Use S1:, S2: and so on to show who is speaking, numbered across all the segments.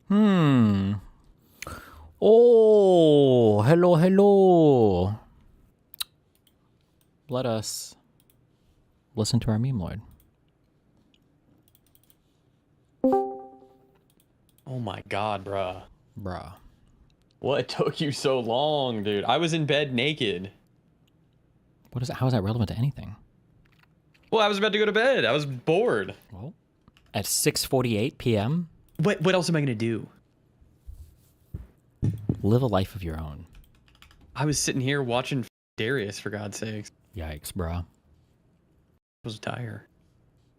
S1: Hmm. Oh, hello, hello. Let us listen to our meme lord.
S2: Oh my god, bruh.
S1: Bruh.
S2: What took you so long, dude? I was in bed naked.
S1: What is that? How is that relevant to anything?
S2: Well, I was about to go to bed. I was bored.
S1: Well, at 6:48 p.m.,
S2: What else am I gonna do?
S1: live a life of your own.
S2: I was sitting here watching Darius, for God's sakes.
S1: Yikes, bruh.
S2: I was tired.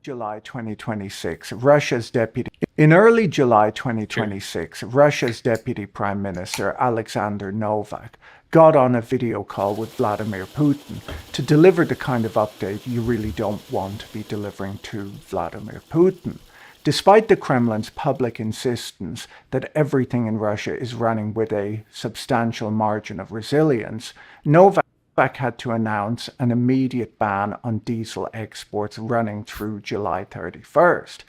S3: July 2026, Russia's deputy. In early July 2026, Russia's deputy prime minister, Alexander Novak, got on a video call with Vladimir Putin to deliver the kind of update you really don't want to be delivering to Vladimir Putin. Despite the Kremlin's public insistence that everything in Russia is running with a substantial margin of resilience, Novak had to announce an immediate ban on diesel exports running through July 31st.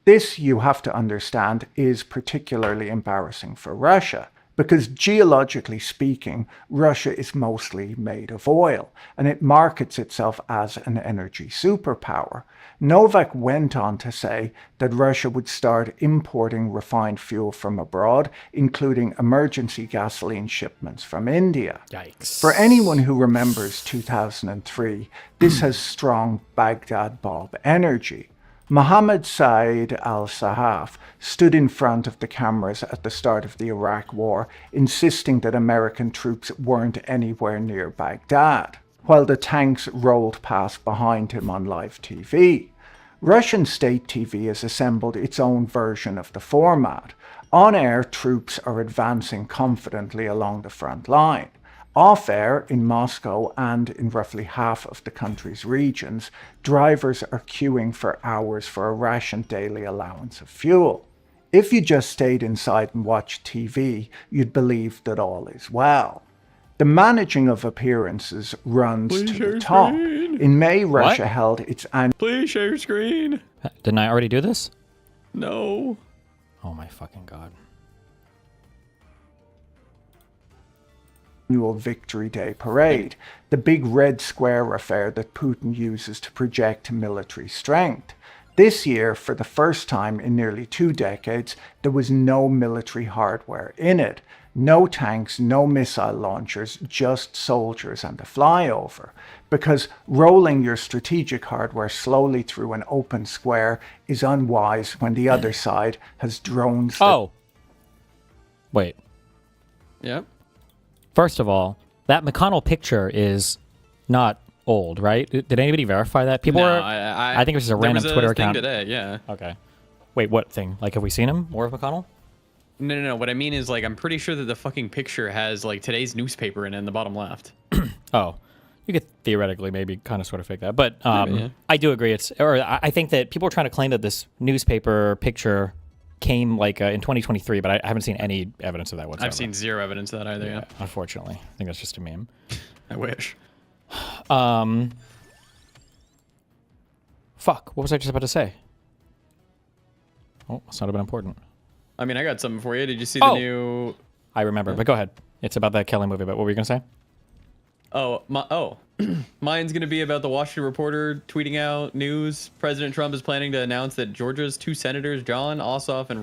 S3: This, you have to understand, is particularly embarrassing for Russia because geologically speaking, Russia is mostly made of oil and it markets itself as an energy superpower. Novak went on to say that Russia would start importing refined fuel from abroad, including emergency gasoline shipments from India.
S1: Yikes.
S3: For anyone who remembers 2003, this has strong Baghdad Bob energy. Mohammed Saeed al-Sahaf stood in front of the cameras at the start of the Iraq War, insisting that American troops weren't anywhere near Baghdad, while the tanks rolled past behind him on live TV. Russian state TV has assembled its own version of the format. On-air, troops are advancing confidently along the front line. Off-air, in Moscow and in roughly half of the country's regions, drivers are queuing for hours for a rationed daily allowance of fuel. If you just stayed inside and watched TV, you'd believe that all is well. The managing of appearances runs to the top. In May, Russia held its annual...
S2: Please share your screen.
S1: Didn't I already do this?
S2: No.
S1: Oh my fucking god.
S3: Annual Victory Day parade, the big red square affair that Putin uses to project military strength. This year, for the first time in nearly 2 decades, there was no military hardware in it. No tanks, no missile launchers, just soldiers and a flyover. Because rolling your strategic hardware slowly through an open square is unwise when the other side has drones.
S1: Oh. Wait.
S2: Yep.
S1: First of all, that McConnell picture is not old, right? Did anybody verify that? People
S2: No,
S1: were. I think it was just a random
S2: there was
S1: Twitter
S2: a thing
S1: account
S2: today, yeah.
S1: Okay. Wait, what thing? Like, have we seen him? More of McConnell?
S2: No. What I mean is, like, I'm pretty sure that the fucking picture has, like, today's newspaper in the bottom left.
S1: Oh, you could theoretically maybe kind of sort of fake that, but
S2: Maybe, yeah.
S1: I do agree. I think that people are trying to claim that this newspaper picture came like in 2023, but I haven't seen any evidence of that whatsoever.
S2: I've seen zero evidence of that either, yeah.
S1: Unfortunately, I think that's just a meme.
S2: I wish.
S1: Fuck. What was I just about to say? Oh, it's not even important.
S2: I mean, I got something for you. Did you see the new...
S1: I remember, but go ahead. It's about that Kelly movie, but what were you going to say?
S2: Mine's going to be about the Washington Reporter tweeting out news. President Trump is planning to announce that Georgia's 2 senators, John Ossoff and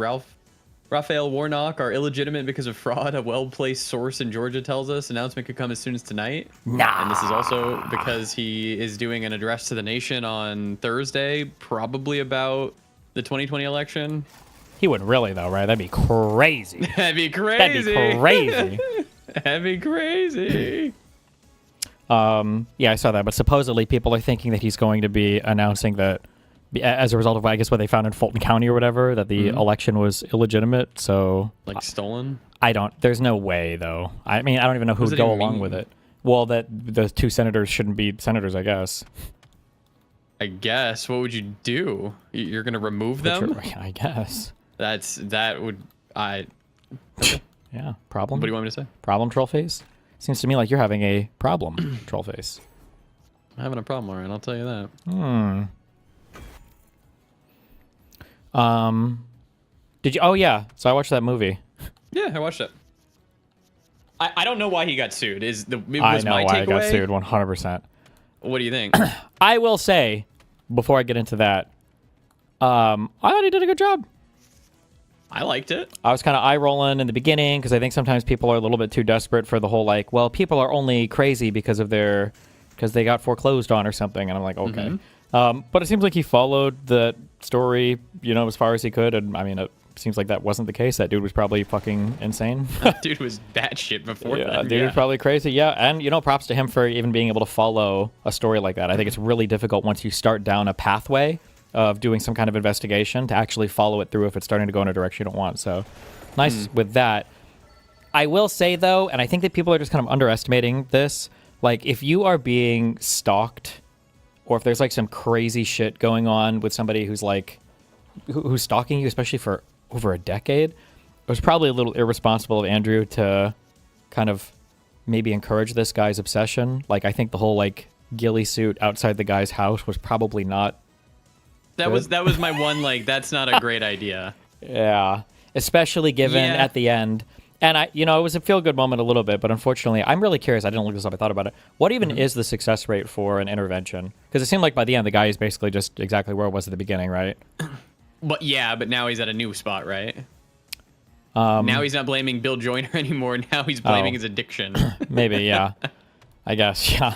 S2: Raphael Warnock, are illegitimate because of fraud. A well-placed source in Georgia tells us. Announcement could come as soon as tonight.
S1: Nah.
S2: And this is also because he is doing an address to the nation on Thursday, probably about the 2020 election.
S1: He wouldn't really, though, right? That'd be crazy.
S2: That'd be crazy.
S1: That'd be crazy.
S2: That'd be crazy.
S1: Yeah, I saw that, but supposedly people are thinking that he's going to be announcing that as a result of, I guess, what they found in Fulton County or whatever, that the election was illegitimate, so...
S2: Like stolen?
S1: There's no way, though. I mean, I don't even know who would go along with it. Well, that the 2 senators shouldn't be senators, I guess.
S2: I guess. What would you do? You're going to remove them?
S1: I guess.
S2: That would...
S1: Yeah, problem?
S2: What do you want me to say?
S1: Problem, Trollface? Seems to me like you're having a problem, Trollface.
S2: I'm having a problem, Lauren. I'll tell you that.
S1: Did you? Oh yeah. So I watched that movie.
S2: Yeah, I watched it. I don't know why he got sued.
S1: I know
S2: my
S1: why I got
S2: takeaway?
S1: sued 100%.
S2: What do you think?
S1: I will say, before I get into that, I thought he did a good job.
S2: I liked it.
S1: I was kind of eye rolling in the beginning because I think sometimes people are a little bit too desperate for the whole like, well, people are only crazy because they got foreclosed on or something, and I'm like, okay. But it seems like he followed the story, as far as he could, and I mean, it seems like that wasn't the case. That dude was probably fucking insane.
S2: Dude was batshit before
S1: Yeah,
S2: that.
S1: dude was probably crazy. Yeah, and props to him for even being able to follow a story like that. I think it's really difficult once you start down a pathway of doing some kind of investigation to actually follow it through if it's starting to go in a direction you don't want. So nice with that. I will say though, and I think that people are just kind of underestimating this, like if you are being stalked or if there's like some crazy shit going on with somebody who's like who's stalking you, especially for over a decade, it was probably a little irresponsible of Andrew to kind of maybe encourage this guy's obsession. Like I think the whole like ghillie suit outside the guy's house was probably not
S2: That was my one, like, that's not a great idea.
S1: Yeah, especially given at the end. And it was a feel-good moment a little bit, but unfortunately, I'm really curious. I didn't look this up. I thought about it. What even is the success rate for an intervention? Because it seemed like by the end, the guy is basically just exactly where it was at the beginning, right?
S2: But now he's at a new spot, right? Now he's not blaming Bill Joyner anymore. Now he's blaming his addiction.
S1: Maybe, yeah. I guess, yeah.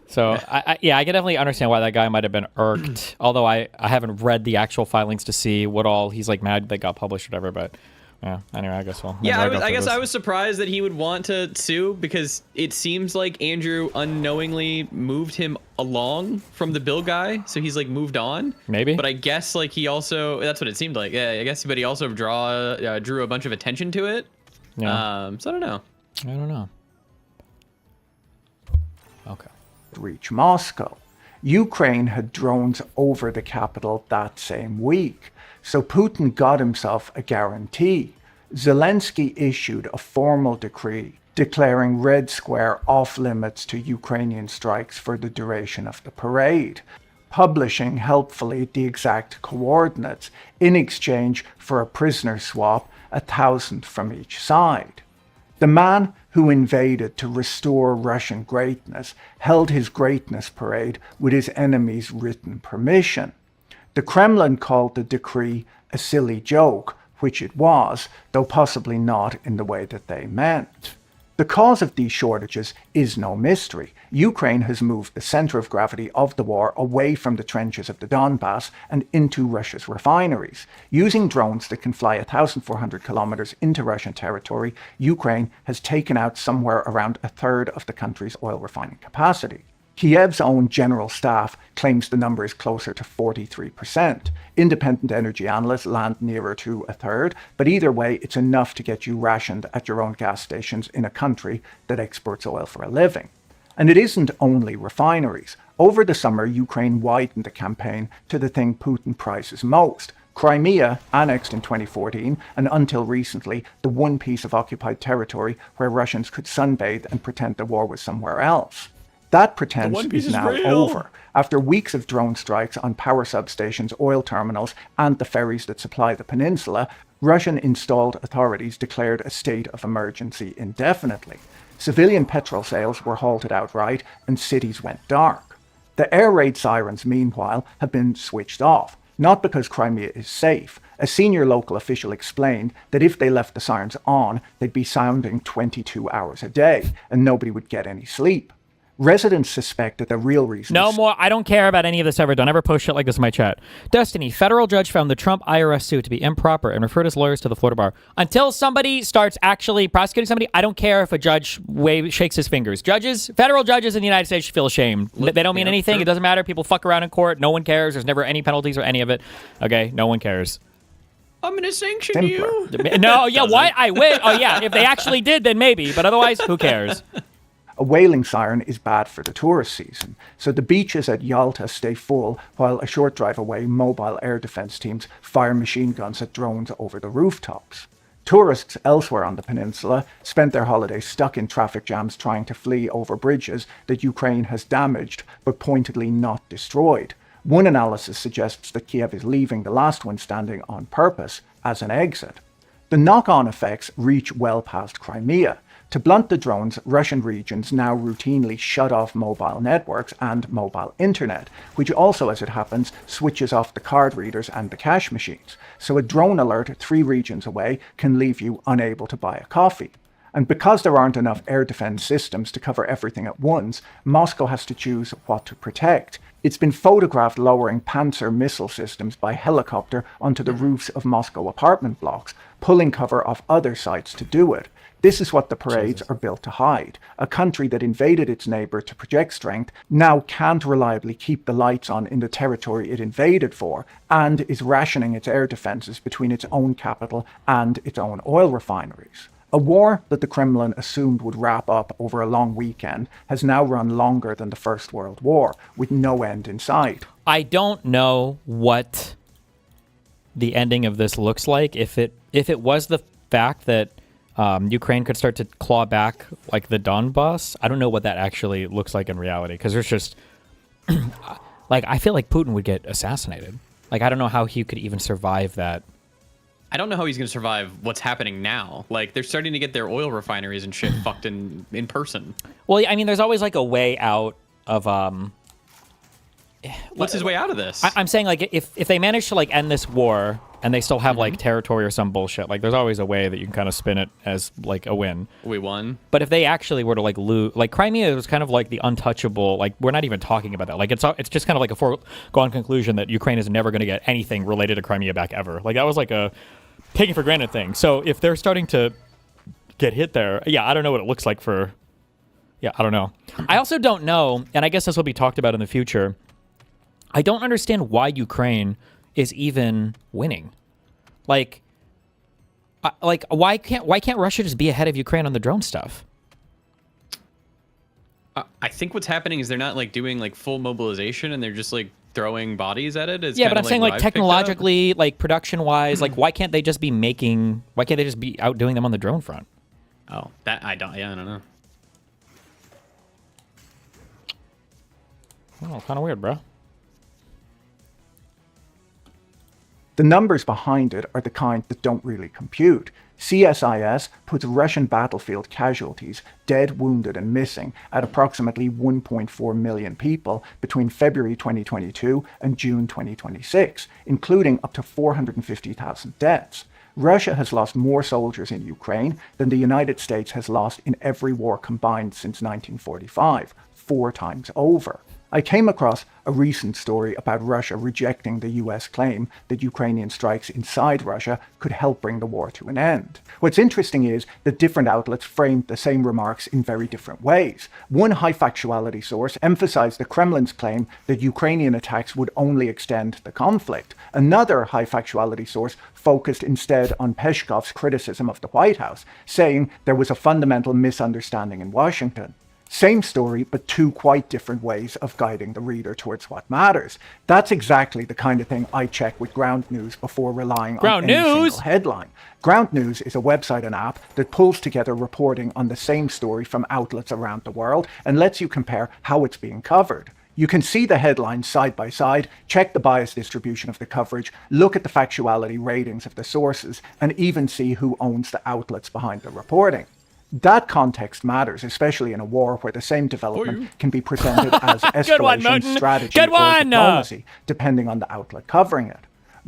S1: So, I can definitely understand why that guy might have been irked. Although I haven't read the actual filings to see what all he's like mad that got published or whatever. But yeah, anyway, I guess we'll.
S2: Yeah, I was surprised that he would want to sue because it seems like Andrew unknowingly moved him along from the Bill guy, so he's like moved on.
S1: Maybe.
S2: But I guess like he also that's what it seemed like. Yeah, I guess, but he also drew a bunch of attention to it.
S1: Yeah.
S2: So I don't know.
S1: I don't know. Okay.
S3: Reach Moscow. Ukraine had drones over the capital that same week, so Putin got himself a guarantee. Zelensky issued a formal decree declaring Red Square off limits to Ukrainian strikes for the duration of the parade, publishing helpfully the exact coordinates in exchange for a prisoner swap, 1,000 from each side. The man who invaded to restore Russian greatness held his greatness parade with his enemies' written permission. The Kremlin called the decree a silly joke, which it was, though possibly not in the way that they meant. The cause of these shortages is no mystery. Ukraine has moved the center of gravity of the war away from the trenches of the Donbass and into Russia's refineries. Using drones that can fly 1,400 kilometers into Russian territory, Ukraine has taken out somewhere around a third of the country's oil refining capacity. Kiev's own general staff claims the number is closer to 43%. Independent energy analysts land nearer to a third, but either way, it's enough to get you rationed at your own gas stations in a country that exports oil for a living. And it isn't only refineries. Over the summer, Ukraine widened the campaign to the thing Putin prizes most. Crimea, annexed in 2014, and until recently, the one piece of occupied territory where Russians could sunbathe and pretend the war was somewhere else. That pretense is now over. After weeks of drone strikes on power substations, oil terminals, and the ferries that supply the peninsula, Russian-installed authorities declared a state of emergency indefinitely. Civilian petrol sales were halted outright, and cities went dark. The air raid sirens, meanwhile, have been switched off, not because Crimea is safe. A senior local official explained that if they left the sirens on, they'd be sounding 22 hours a day, and nobody would get any sleep. Residents suspect that the real reason
S1: No more. I don't care about any of this ever. Don't ever post shit like this in my chat. Destiny, federal judge found the Trump IRS suit to be improper and referred his lawyers to the Florida bar. Until somebody starts actually prosecuting somebody, I don't care if a judge shakes his fingers. Federal judges in the United States should feel ashamed. They don't mean anything. Sure. It doesn't matter. People fuck around in court. No one cares. There's never any penalties or any of it. Okay? No one cares.
S2: I'm going to sanction you.
S1: No, yeah, why? I wish. Oh, yeah. If they actually did, then maybe. But otherwise, who cares?
S3: A whaling siren is bad for the tourist season, so the beaches at Yalta stay full while a short drive away mobile air defense teams fire machine guns at drones over the rooftops. Tourists elsewhere on the peninsula spent their holidays stuck in traffic jams trying to flee over bridges that Ukraine has damaged but pointedly not destroyed. One analysis suggests that Kiev is leaving the last one standing on purpose as an exit. The knock-on effects reach well past Crimea. To blunt the drones, Russian regions now routinely shut off mobile networks and mobile internet, which also, as it happens, switches off the card readers and the cash machines. So a drone alert 3 regions away can leave you unable to buy a coffee. And because there aren't enough air defense systems to cover everything at once, Moscow has to choose what to protect. It's been photographed lowering Panzer missile systems by helicopter onto the roofs of Moscow apartment blocks, pulling cover off other sites to do it. This is what the parades are built to hide. A country that invaded its neighbour to project strength now can't reliably keep the lights on in the territory it invaded for, and is rationing its air defences between its own capital and its own oil refineries. A war that the Kremlin assumed would wrap up over a long weekend has now run longer than the First World War, with no end in sight.
S1: I don't know what the ending of this looks like. If it was the fact that Ukraine could start to claw back like the Donbass, I don't know what that actually looks like in reality, because there's just like, I feel like Putin would get assassinated. Like, I don't know how he could even survive that.
S2: I don't know how he's going to survive what's happening now. Like, they're starting to get their oil refineries and shit fucked in person.
S1: Well, I mean, there's always like a way out of
S2: What's his way out of this?
S1: I'm saying, like, if they manage to like end this war and they still have like territory or some bullshit, like, there's always a way that you can kind of spin it as like a win.
S2: We won.
S1: But if they actually were to like lose, like, Crimea was kind of like the untouchable, like, we're not even talking about that. Like, it's just kind of like a foregone conclusion that Ukraine is never going to get anything related to Crimea back ever. Like, that was like a taking for granted thing. So if they're starting to get hit there, yeah, I don't know what it looks like for. Yeah, I don't know. I also don't know, and I guess this will be talked about in the future. I don't understand why Ukraine is even winning. Like why can't Russia just be ahead of Ukraine on the drone stuff?
S2: I think what's happening is they're not like doing like full mobilization, and they're just like throwing bodies at it.
S1: Yeah, but I'm saying, like, technologically, like, production wise, like, why can't they just be outdoing them on the drone front?
S2: Oh, that I don't know.
S1: Oh, kind of weird, bro.
S3: The numbers behind it are the kind that don't really compute. CSIS puts Russian battlefield casualties, dead, wounded, and missing, at approximately 1.4 million people between February 2022 and June 2026, including up to 450,000 deaths. Russia has lost more soldiers in Ukraine than the United States has lost in every war combined since 1945, 4 times over. I came across a recent story about Russia rejecting the US claim that Ukrainian strikes inside Russia could help bring the war to an end. What's interesting is that different outlets framed the same remarks in very different ways. One high factuality source emphasized the Kremlin's claim that Ukrainian attacks would only extend the conflict. Another high factuality source focused instead on Peskov's criticism of the White House, saying there was a fundamental misunderstanding in Washington. Same story, but 2 quite different ways of guiding the reader towards what matters. That's exactly the kind of thing I check with Ground News before relying on any single headline. Ground News is a website and app that pulls together reporting on the same story from outlets around the world and lets you compare how it's being covered. You can see the headlines side by side, check the bias distribution of the coverage, look at the factuality ratings of the sources, and even see who owns the outlets behind the reporting. That context matters, especially in a war where the same development can be presented as escalation strategy or diplomacy, depending on the outlet covering it.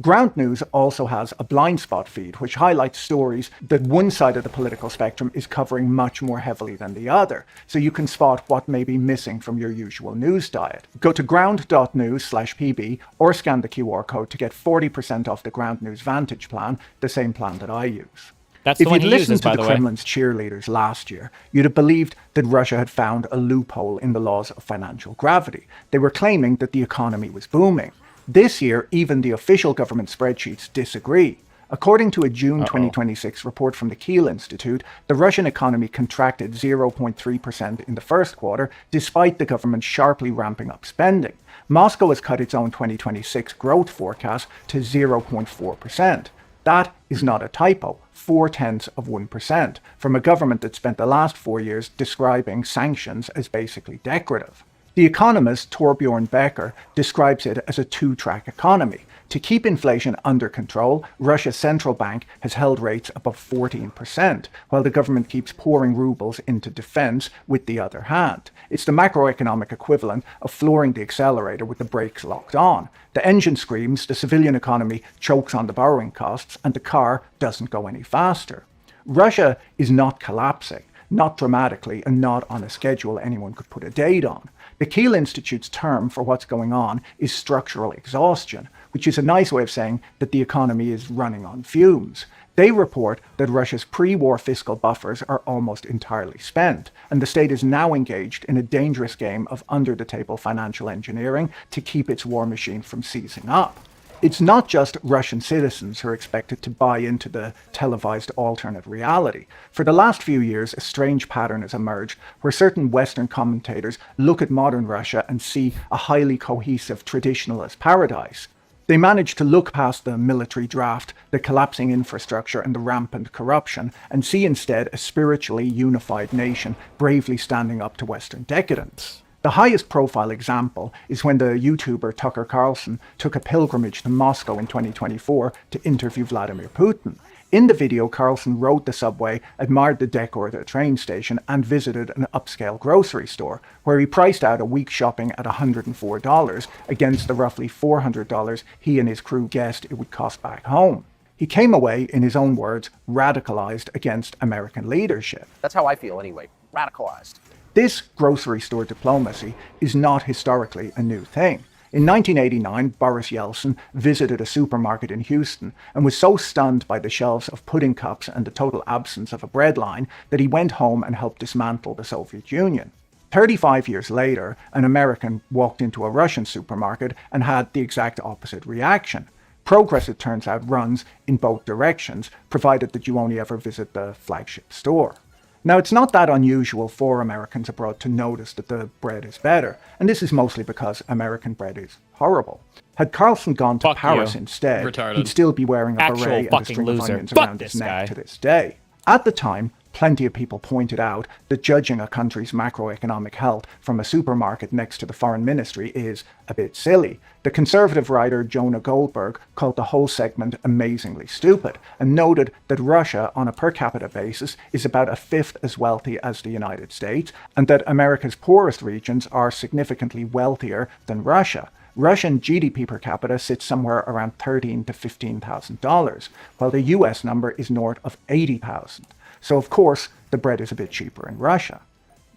S3: Ground News also has a blind spot feed, which highlights stories that one side of the political spectrum is covering much more heavily than the other, so you can spot what may be missing from your usual news diet. Go to ground.news/pb or scan the QR code to get 40% off the Ground News Vantage plan, the same plan that I use.
S1: That's the one he uses, by the way. If you'd listened to the Kremlin's cheerleaders last year, you'd have believed that Russia had found a loophole in the laws of financial gravity. They were claiming that the economy was booming. This year, even the official government spreadsheets disagree. According to a June 2026 report from the Kiel Institute, the Russian economy contracted 0.3% in the first quarter, despite the government sharply ramping up spending. Moscow has cut its own 2026 growth forecast to 0.4%. That is not a typo, 0.4%, from a government that spent the last 4 years describing sanctions as basically decorative. The economist Torbjorn Becker describes it as a 2-track economy.
S3: To keep inflation under control, Russia's central bank has held rates above 14%, while the government keeps pouring rubles into defense with the other hand. It's the macroeconomic equivalent of flooring the accelerator with the brakes locked on. The engine screams, the civilian economy chokes on the borrowing costs, and the car doesn't go any faster. Russia is not collapsing, not dramatically, and not on a schedule anyone could put a date on. The Kiel Institute's term for what's going on is structural exhaustion, which is a nice way of saying that the economy is running on fumes. They report that Russia's pre-war fiscal buffers are almost entirely spent, and the state is now engaged in a dangerous game of under-the-table financial engineering to keep its war machine from seizing up. It's not just Russian citizens who are expected to buy into the televised alternate reality. For the last few years, a strange pattern has emerged where certain Western commentators look at modern Russia and see a highly cohesive traditionalist paradise. They manage to look past the military draft, the collapsing infrastructure, and the rampant corruption, and see instead a spiritually unified nation bravely standing up to Western decadence. The highest profile example is when the YouTuber Tucker Carlson took a pilgrimage to Moscow in 2024 to interview Vladimir Putin. In the video, Carlson rode the subway, admired the decor at the train station, and visited an upscale grocery store, where he priced out a week's shopping at $104 against the roughly $400 he and his crew guessed it would cost back home. He came away, in his own words, radicalized against American leadership.
S4: That's how I feel anyway, radicalized.
S3: This grocery store diplomacy is not historically a new thing. In 1989, Boris Yeltsin visited a supermarket in Houston and was so stunned by the shelves of pudding cups and the total absence of a bread line that he went home and helped dismantle the Soviet Union. 35 years later, an American walked into a Russian supermarket and had the exact opposite reaction. Progress, it turns out, runs in both directions, provided that you only ever visit the flagship store. Now, it's not that unusual for Americans abroad to notice that the bread is better, and this is mostly because American bread is horrible. Had Carlson gone to Paris instead,
S2: Retarded.
S3: he'd still be wearing a
S1: Actual
S3: beret and a
S1: fucking
S3: string of
S1: loser.
S3: onions
S1: Fuck
S3: around his
S1: this
S3: neck
S1: guy.
S3: to this day. At the time, plenty of people pointed out that judging a country's macroeconomic health from a supermarket next to the foreign ministry is a bit silly. The conservative writer Jonah Goldberg called the whole segment amazingly stupid and noted that Russia, on a per capita basis, is about a fifth as wealthy as the United States, and that America's poorest regions are significantly wealthier than Russia. Russian GDP per capita sits somewhere around $13,000 to $15,000, while the US number is north of $80,000. So, of course, the bread is a bit cheaper in Russia.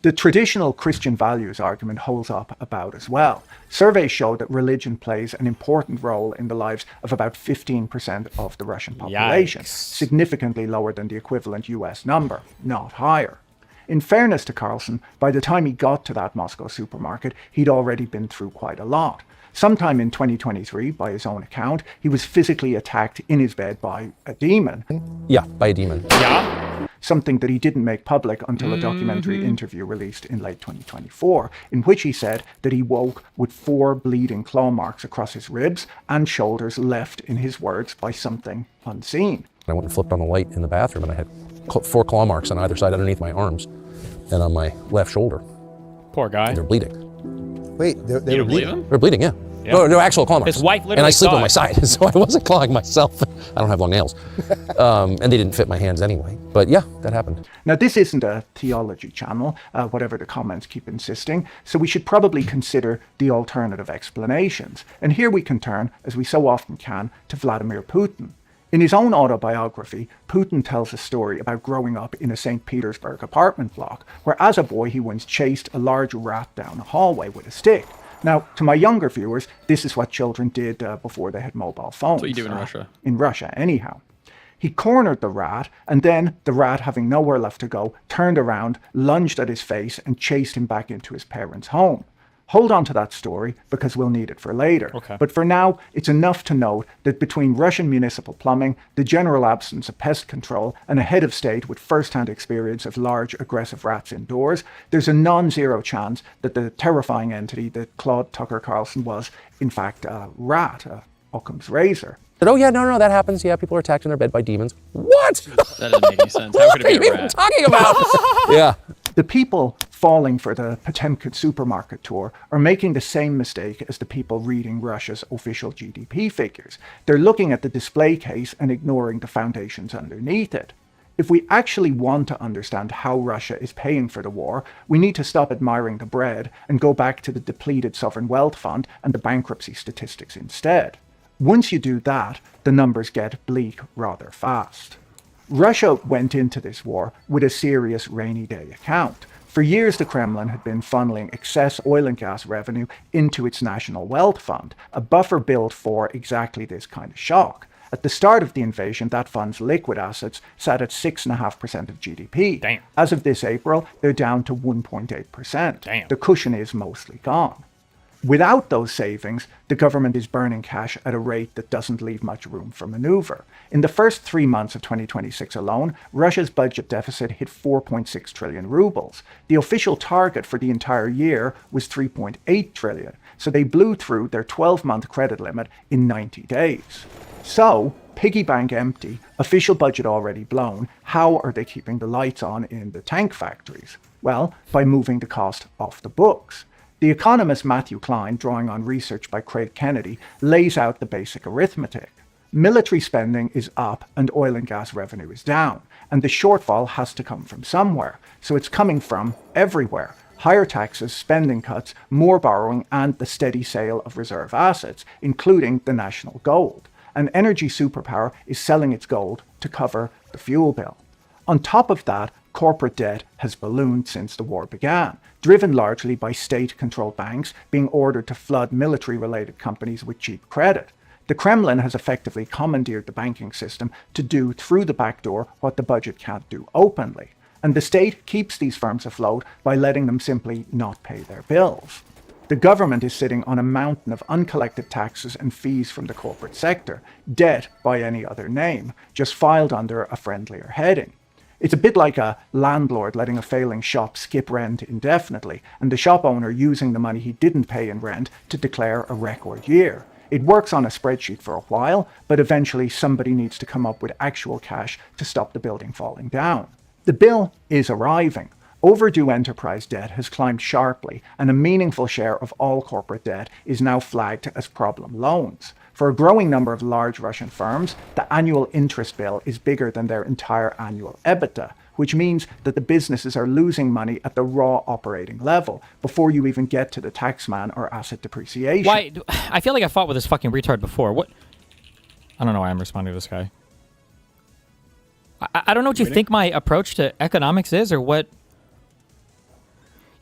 S3: The traditional Christian values argument holds up about as well. Surveys show that religion plays an important role in the lives of about 15% of the Russian population,
S1: Yikes.
S3: significantly lower than the equivalent US number, not higher. In fairness to Carlson, by the time he got to that Moscow supermarket, he'd already been through quite a lot. Sometime in 2023, by his own account, he was physically attacked in his bed by a demon.
S4: Yeah, by a demon.
S1: Yeah?
S3: Something that he didn't make public until a documentary interview released in late 2024, in which he said that he woke with 4 bleeding claw marks across his ribs and shoulders left, in his words, by something unseen.
S4: I went and flipped on the light in the bathroom and I had 4 claw marks on either side underneath my arms and on my left shoulder.
S1: Poor guy.
S4: They're bleeding.
S5: Wait, they
S2: You
S5: were
S2: don't believe
S5: bleeding?
S2: him?
S4: They're bleeding, yeah.
S1: Yeah.
S4: No, actual claw marks.
S1: His wife literally
S4: And I sleep
S1: saw
S4: on my
S1: it.
S4: side, so I wasn't clawing myself. I don't have long nails. And they didn't fit my hands anyway. But yeah, that happened.
S3: Now, this isn't a theology channel, whatever the comments keep insisting, so we should probably consider the alternative explanations. And here we can turn, as we so often can, to Vladimir Putin. In his own autobiography, Putin tells a story about growing up in a St. Petersburg apartment block, where as a boy he once chased a large rat down a hallway with a stick. Now, to my younger viewers, this is what children did before they had mobile phones.
S2: That's what you do in Russia.
S3: In Russia, anyhow. He cornered the rat, and then the rat, having nowhere left to go, turned around, lunged at his face, and chased him back into his parents' home. Hold on to that story, because we'll need it for later.
S1: Okay.
S3: But for now, it's enough to note that between Russian municipal plumbing, the general absence of pest control, and a head of state with first-hand experience of large, aggressive rats indoors, there's a non-zero chance that the terrifying entity that Claude Tucker Carlson was, in fact, a rat, Occam's razor.
S4: But, oh yeah, no, that happens. Yeah, people are attacked in their bed by demons. What?
S2: That doesn't make any sense. How could
S4: What are
S2: it
S4: you
S2: be a
S4: even
S2: rat?
S4: talking about? Yeah.
S3: The people falling for the Potemkin supermarket tour are making the same mistake as the people reading Russia's official GDP figures. They're looking at the display case and ignoring the foundations underneath it. If we actually want to understand how Russia is paying for the war, we need to stop admiring the bread and go back to the depleted sovereign wealth fund and the bankruptcy statistics instead. Once you do that, the numbers get bleak rather fast. Russia went into this war with a serious rainy day account. For years, the Kremlin had been funneling excess oil and gas revenue into its national wealth fund, a buffer built for exactly this kind of shock. At the start of the invasion, that fund's liquid assets sat at 6.5% of GDP.
S1: Damn.
S3: As of this April, they're down to 1.8%.
S1: Damn.
S3: The cushion is mostly gone. Without those savings, the government is burning cash at a rate that doesn't leave much room for maneuver. In the first 3 months of 2026 alone, Russia's budget deficit hit 4.6 trillion rubles. The official target for the entire year was 3.8 trillion, so they blew through their 12-month credit limit in 90 days. So, piggy bank empty, official budget already blown, how are they keeping the lights on in the tank factories? Well, by moving the cost off the books. The economist Matthew Klein, drawing on research by Craig Kennedy, lays out the basic arithmetic. Military spending is up and oil and gas revenue is down, and the shortfall has to come from somewhere. So it's coming from everywhere. Higher taxes, spending cuts, more borrowing, and the steady sale of reserve assets, including the national gold. An energy superpower is selling its gold to cover the fuel bill. On top of that, corporate debt has ballooned since the war began, driven largely by state-controlled banks being ordered to flood military-related companies with cheap credit. The Kremlin has effectively commandeered the banking system to do through the back door what the budget can't do openly. And the state keeps these firms afloat by letting them simply not pay their bills. The government is sitting on a mountain of uncollected taxes and fees from the corporate sector, debt by any other name, just filed under a friendlier heading. It's a bit like a landlord letting a failing shop skip rent indefinitely, and the shop owner using the money he didn't pay in rent to declare a record year. It works on a spreadsheet for a while, but eventually somebody needs to come up with actual cash to stop the building falling down. The bill is arriving. Overdue enterprise debt has climbed sharply, and a meaningful share of all corporate debt is now flagged as problem loans. For a growing number of large Russian firms, the annual interest bill is bigger than their entire annual EBITDA, which means that the businesses are losing money at the raw operating level before you even get to the taxman or asset depreciation.
S1: Why? I feel like I fought with this fucking retard before. What? I don't know why I'm responding to this guy. I don't know what you think my approach to economics is, or what.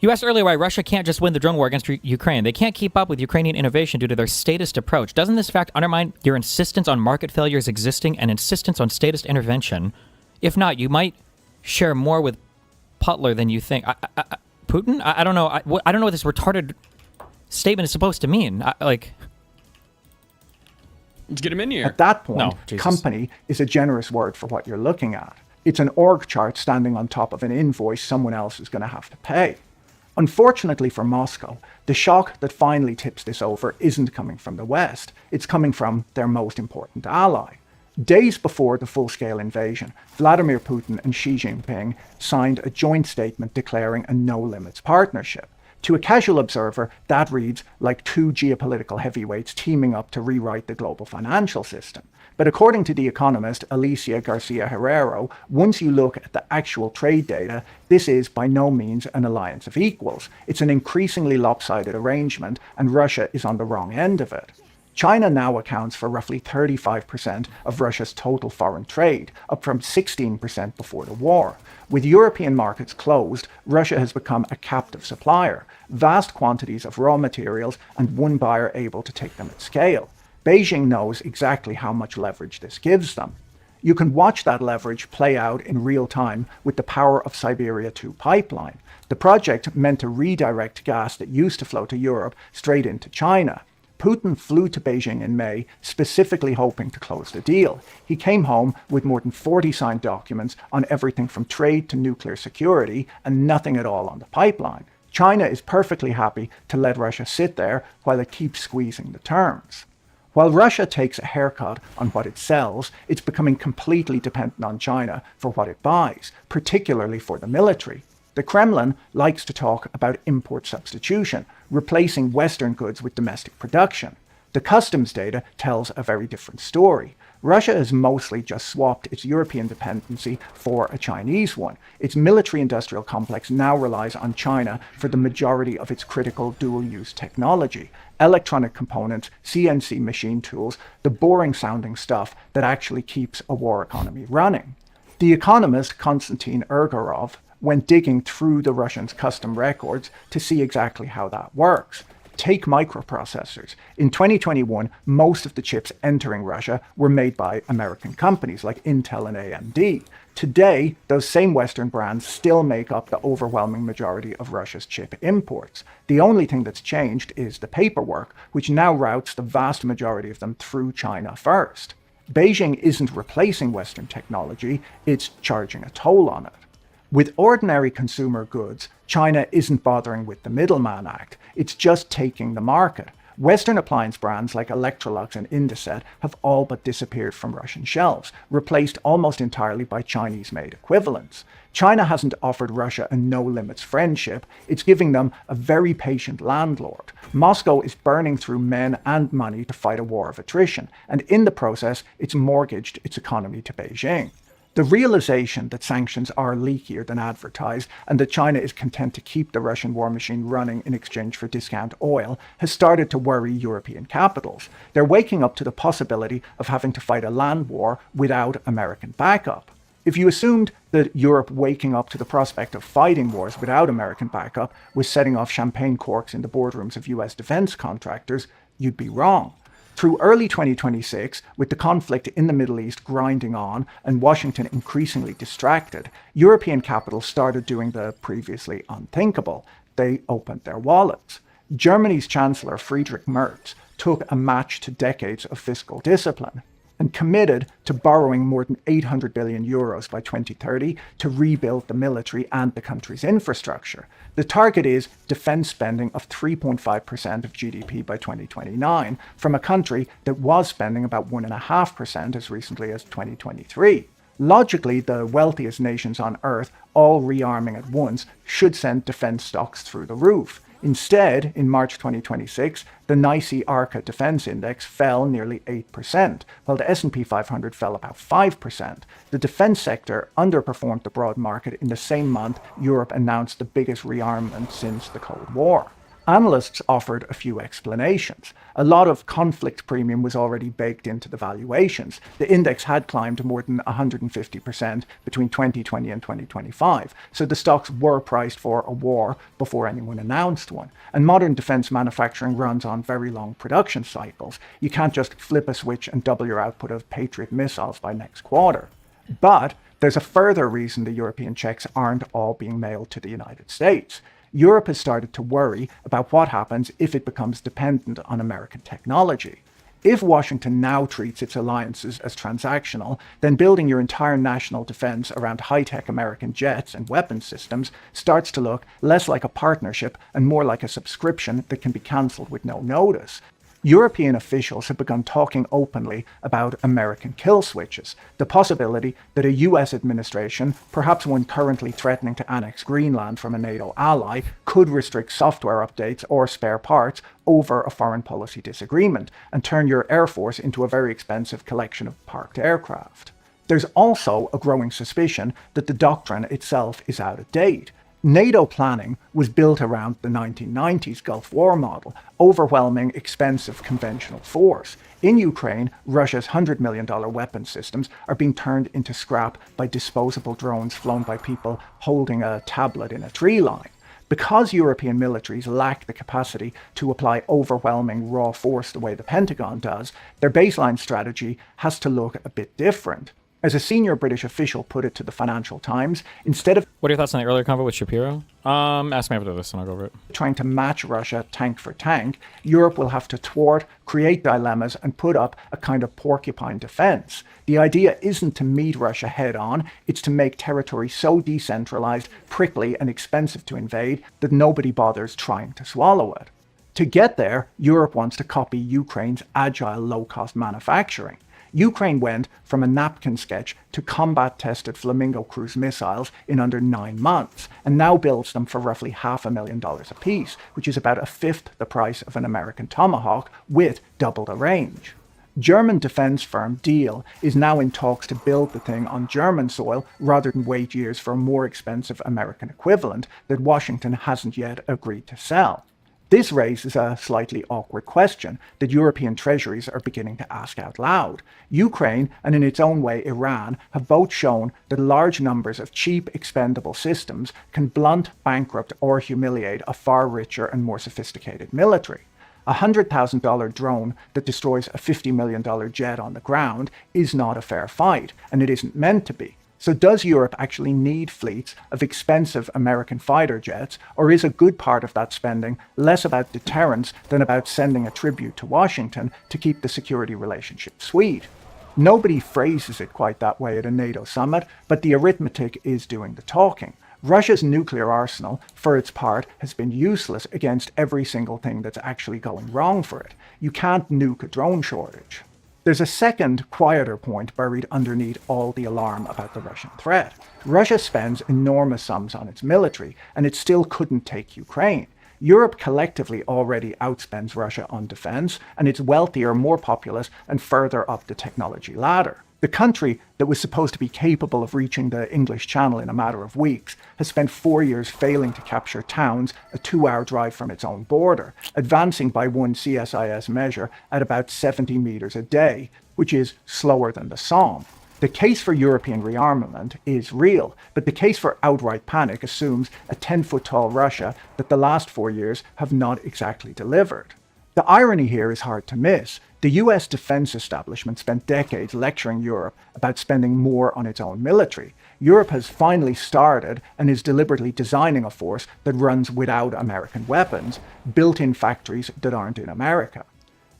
S1: You asked earlier why Russia can't just win the drone war against Ukraine. They can't keep up with Ukrainian innovation due to their statist approach. Doesn't this fact undermine your insistence on market failures existing and insistence on statist intervention? If not, you might share more with Putler than you think. Putin? I don't know. I don't know what this retarded statement is supposed to mean.
S2: Let's get him in here.
S3: At that point,
S1: No, Jesus.
S3: company is a generous word for what you're looking at. It's an org chart standing on top of an invoice someone else is going to have to pay. Unfortunately for Moscow, the shock that finally tips this over isn't coming from the West. It's coming from their most important ally. Days before the full-scale invasion, Vladimir Putin and Xi Jinping signed a joint statement declaring a no-limits partnership. To a casual observer, that reads like two geopolitical heavyweights teaming up to rewrite the global financial system. But according to the economist Alicia Garcia Herrero, once you look at the actual trade data, this is by no means an alliance of equals. It's an increasingly lopsided arrangement, and Russia is on the wrong end of it. China now accounts for roughly 35% of Russia's total foreign trade, up from 16% before the war. With European markets closed, Russia has become a captive supplier, vast quantities of raw materials and one buyer able to take them at scale. Beijing knows exactly how much leverage this gives them. You can watch that leverage play out in real time with the Power of Siberia 2 pipeline. The project meant to redirect gas that used to flow to Europe straight into China. Putin flew to Beijing in May, specifically hoping to close the deal. He came home with more than 40 signed documents on everything from trade to nuclear security, and nothing at all on the pipeline. China is perfectly happy to let Russia sit there while it keeps squeezing the terms. While Russia takes a haircut on what it sells, it's becoming completely dependent on China for what it buys, particularly for the military. The Kremlin likes to talk about import substitution, replacing Western goods with domestic production. The customs data tells a very different story. Russia has mostly just swapped its European dependency for a Chinese one. Its military-industrial complex now relies on China for the majority of its critical dual-use technology. Electronic components, CNC machine tools, the boring-sounding stuff that actually keeps a war economy running. The economist Konstantin Ergorov went digging through the Russians' custom records to see exactly how that works. Take microprocessors. In 2021, most of the chips entering Russia were made by American companies like Intel and AMD. Today, those same Western brands still make up the overwhelming majority of Russia's chip imports. The only thing that's changed is the paperwork, which now routes the vast majority of them through China first. Beijing isn't replacing Western technology, it's charging a toll on it. With ordinary consumer goods, China isn't bothering with the middleman act, it's just taking the market. Western appliance brands like Electrolux and Indesit have all but disappeared from Russian shelves, replaced almost entirely by Chinese-made equivalents. China hasn't offered Russia a no-limits friendship, it's giving them a very patient landlord. Moscow is burning through men and money to fight a war of attrition, and in the process, it's mortgaged its economy to Beijing. The realization that sanctions are leakier than advertised and that China is content to keep the Russian war machine running in exchange for discount oil has started to worry European capitals. They're waking up to the possibility of having to fight a land war without American backup. If you assumed that Europe waking up to the prospect of fighting wars without American backup was setting off champagne corks in the boardrooms of US defense contractors, you'd be wrong. Through early 2026, with the conflict in the Middle East grinding on and Washington increasingly distracted, European capitals started doing the previously unthinkable. They opened their wallets. Germany's Chancellor Friedrich Merz took a match to decades of fiscal discipline and committed to borrowing more than 800 billion euros by 2030 to rebuild the military and the country's infrastructure. The target is defense spending of 3.5% of GDP by 2029 from a country that was spending about 1.5% as recently as 2023. Logically, the wealthiest nations on Earth, all rearming at once, should send defense stocks through the roof. Instead, in March 2026, the NYSE Arca Defense Index fell nearly 8%, while the S&P 500 fell about 5%. The defense sector underperformed the broad market in the same month Europe announced the biggest rearmament since the Cold War. Analysts offered a few explanations. A lot of conflict premium was already baked into the valuations. The index had climbed more than 150% between 2020 and 2025, so the stocks were priced for a war before anyone announced one. And modern defense manufacturing runs on very long production cycles. You can't just flip a switch and double your output of Patriot missiles by next quarter. But there's a further reason the European checks aren't all being mailed to the United States. Europe has started to worry about what happens if it becomes dependent on American technology. If Washington now treats its alliances as transactional, then building your entire national defense around high-tech American jets and weapons systems starts to look less like a partnership and more like a subscription that can be cancelled with no notice. European officials have begun talking openly about American kill switches, the possibility that a US administration, perhaps one currently threatening to annex Greenland from a NATO ally, could restrict software updates or spare parts over a foreign policy disagreement and turn your Air Force into a very expensive collection of parked aircraft. There's also a growing suspicion that the doctrine itself is out of date. NATO planning was built around the 1990s Gulf War model, overwhelming expensive conventional force. In Ukraine, Russia's $100 million weapons systems are being turned into scrap by disposable drones flown by people holding a tablet in a tree line. Because European militaries lack the capacity to apply overwhelming raw force the way the Pentagon does, their baseline strategy has to look a bit different. As a senior British official put it to the Financial Times, instead of
S1: What are your thoughts on the earlier convo with Shapiro? Ask me after this and I'll go over it.
S3: trying to match Russia tank for tank, Europe will have to thwart, create dilemmas, and put up a kind of porcupine defense. The idea isn't to meet Russia head on, it's to make territory so decentralized, prickly, and expensive to invade that nobody bothers trying to swallow it. To get there, Europe wants to copy Ukraine's agile, low-cost manufacturing. Ukraine went from a napkin sketch to combat-tested Flamingo cruise missiles in under 9 months, and now builds them for roughly $500,000 apiece, which is about a fifth the price of an American Tomahawk with double the range. German defense firm Diehl is now in talks to build the thing on German soil rather than wait years for a more expensive American equivalent that Washington hasn't yet agreed to sell. This raises a slightly awkward question that European treasuries are beginning to ask out loud. Ukraine, and in its own way Iran, have both shown that large numbers of cheap, expendable systems can blunt, bankrupt, or humiliate a far richer and more sophisticated military. A $100,000 drone that destroys a $50 million jet on the ground is not a fair fight, and it isn't meant to be. So does Europe actually need fleets of expensive American fighter jets, or is a good part of that spending less about deterrence than about sending a tribute to Washington to keep the security relationship sweet? Nobody phrases it quite that way at a NATO summit, but the arithmetic is doing the talking. Russia's nuclear arsenal, for its part, has been useless against every single thing that's actually going wrong for it. You can't nuke a drone shortage. There's a second, quieter point buried underneath all the alarm about the Russian threat. Russia spends enormous sums on its military, and it still couldn't take Ukraine. Europe collectively already outspends Russia on defense, and it's wealthier, more populous, and further up the technology ladder. The country that was supposed to be capable of reaching the English Channel in a matter of weeks has spent 4 years failing to capture towns a 2-hour drive from its own border, advancing by one CSIS measure at about 70 meters a day, which is slower than the Somme. The case for European rearmament is real, but the case for outright panic assumes a 10-foot-tall Russia that the last 4 years have not exactly delivered. The irony here is hard to miss. The US defense establishment spent decades lecturing Europe about spending more on its own military. Europe has finally started and is deliberately designing a force that runs without American weapons, built in factories that aren't in America.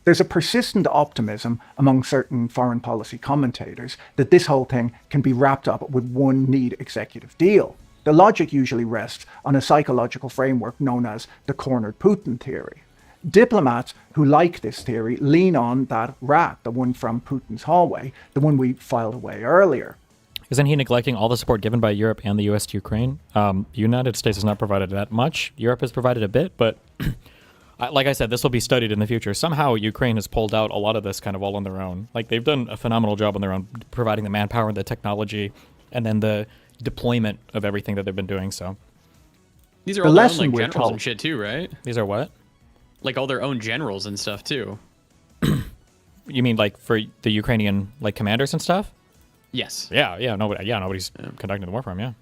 S3: There's a persistent optimism among certain foreign policy commentators that this whole thing can be wrapped up with one neat executive deal. The logic usually rests on a psychological framework known as the cornered Putin theory. Diplomats who like this theory lean on that rat, the one from Putin's hallway, the one we filed away earlier.
S1: Isn't he neglecting all the support given by Europe and the U.S. to Ukraine? The United States has not provided that much. Europe has provided a bit, but like I said, this will be studied in the future. Somehow Ukraine has pulled out a lot of this kind of all on their own. Like, they've done a phenomenal job on their own, providing the manpower and the technology, and then the deployment of everything that they've been doing. So
S2: These are
S3: The
S2: all their own,
S3: lesson
S2: like,
S3: we're
S2: generals
S3: told-
S2: and shit too, right?
S1: these are what?
S2: Like all their own generals and stuff too.
S1: You mean like for the Ukrainian like commanders and stuff?
S2: Yes.
S1: Nobody's conducting the war from, yeah.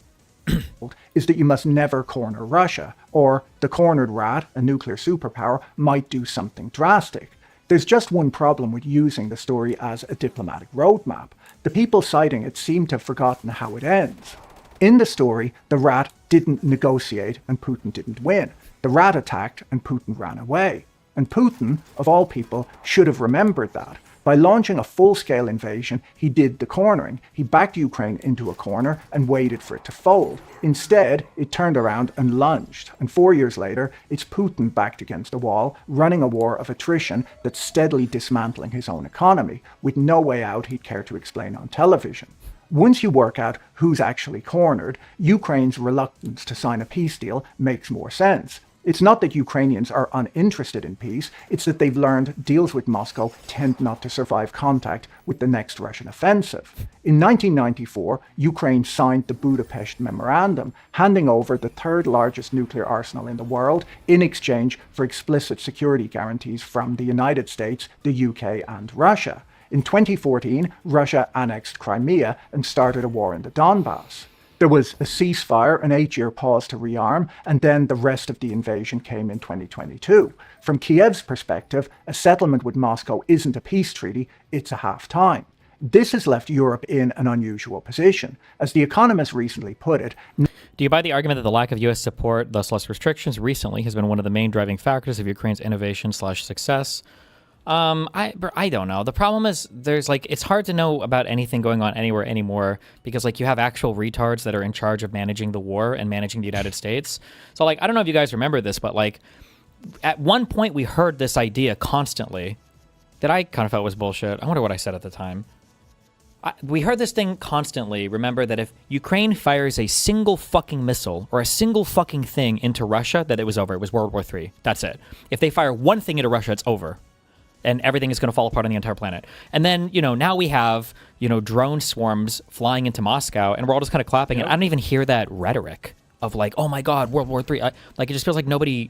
S3: Is that you must never corner Russia, or the cornered rat, a nuclear superpower, might do something drastic. There's just one problem with using the story as a diplomatic roadmap. The people citing it seem to have forgotten how it ends. In the story, the rat didn't negotiate and Putin didn't win. The rat attacked and Putin ran away. And Putin, of all people, should have remembered that. By launching a full-scale invasion, he did the cornering. He backed Ukraine into a corner and waited for it to fold. Instead, it turned around and lunged. And 4 years later, it's Putin backed against a wall, running a war of attrition that's steadily dismantling his own economy, with no way out he'd care to explain on television. Once you work out who's actually cornered, Ukraine's reluctance to sign a peace deal makes more sense. It's not that Ukrainians are uninterested in peace, it's that they've learned deals with Moscow tend not to survive contact with the next Russian offensive. In 1994, Ukraine signed the Budapest Memorandum, handing over the third largest nuclear arsenal in the world in exchange for explicit security guarantees from the United States, the UK, and Russia. In 2014, Russia annexed Crimea and started a war in the Donbass. There was a ceasefire, an 8-year pause to rearm, and then the rest of the invasion came in 2022. From Kiev's perspective, a settlement with Moscow isn't a peace treaty, it's a half-time. This has left Europe in an unusual position. As The Economist recently put it,
S1: Do you buy the argument that the lack of U.S. support, thus less restrictions, recently has been one of the main driving factors of Ukraine's innovation/success? I don't know. The problem is it's hard to know about anything going on anywhere anymore because you have actual retards that are in charge of managing the war and managing the United States. So I don't know if you guys remember this, but at one point we heard this idea constantly that I kind of felt was bullshit. I wonder what I said at the time. We heard this thing constantly. Remember that if Ukraine fires a single fucking missile or a single fucking thing into Russia, that it was over. It was World War III. That's it. If they fire one thing into Russia, it's over. And everything is going to fall apart on the entire planet. And then, now we have, drone swarms flying into Moscow, and we're all just kind of clapping.
S2: Yep.
S1: And I don't even hear that rhetoric of like, oh my God, World War III. It just feels like nobody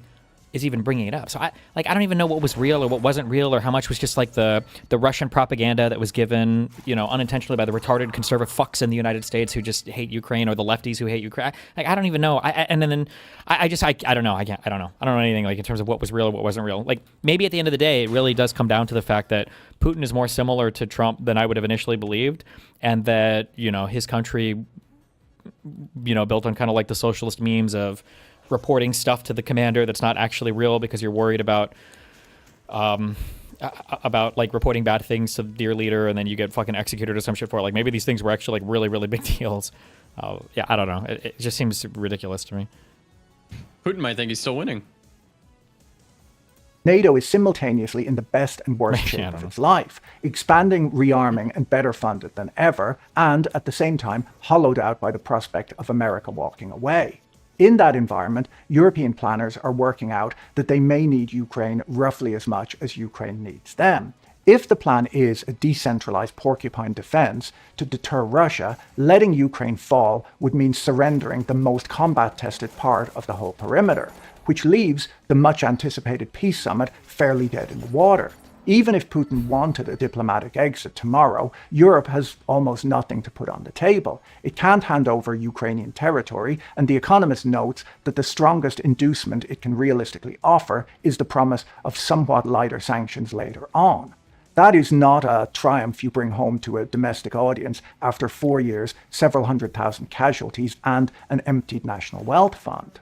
S1: is even bringing it up. So I don't even know what was real or what wasn't real, or how much was just like the Russian propaganda that was given, unintentionally by the retarded conservative fucks in the United States who just hate Ukraine, or the lefties who hate Ukraine. I don't even know. I don't know. I don't know. I don't know anything like in terms of what was real or what wasn't real. Like maybe at the end of the day, it really does come down to the fact that Putin is more similar to Trump than I would have initially believed, and that his country, built on kind of like the socialist memes of reporting stuff to the commander that's not actually real because you're worried about like reporting bad things to your leader, and then you get fucking executed or some shit for it. Like maybe these things were actually like really, really big deals. Yeah, I don't know. It just seems ridiculous to me.
S2: Putin might think he's still winning.
S3: NATO is simultaneously in the best and worst
S1: Yeah, I
S3: shape
S1: don't
S3: of
S1: know.
S3: its life, expanding, rearming, and better funded than ever, and at the same time hollowed out by the prospect of America walking away. In that environment, European planners are working out that they may need Ukraine roughly as much as Ukraine needs them. If the plan is a decentralized porcupine defense to deter Russia, letting Ukraine fall would mean surrendering the most combat-tested part of the whole perimeter, which leaves the much-anticipated peace summit fairly dead in the water. Even if Putin wanted a diplomatic exit tomorrow, Europe has almost nothing to put on the table. It can't hand over Ukrainian territory, and The Economist notes that the strongest inducement it can realistically offer is the promise of somewhat lighter sanctions later on. That is not a triumph you bring home to a domestic audience after 4 years, several 100,000 casualties, and an emptied national wealth fund.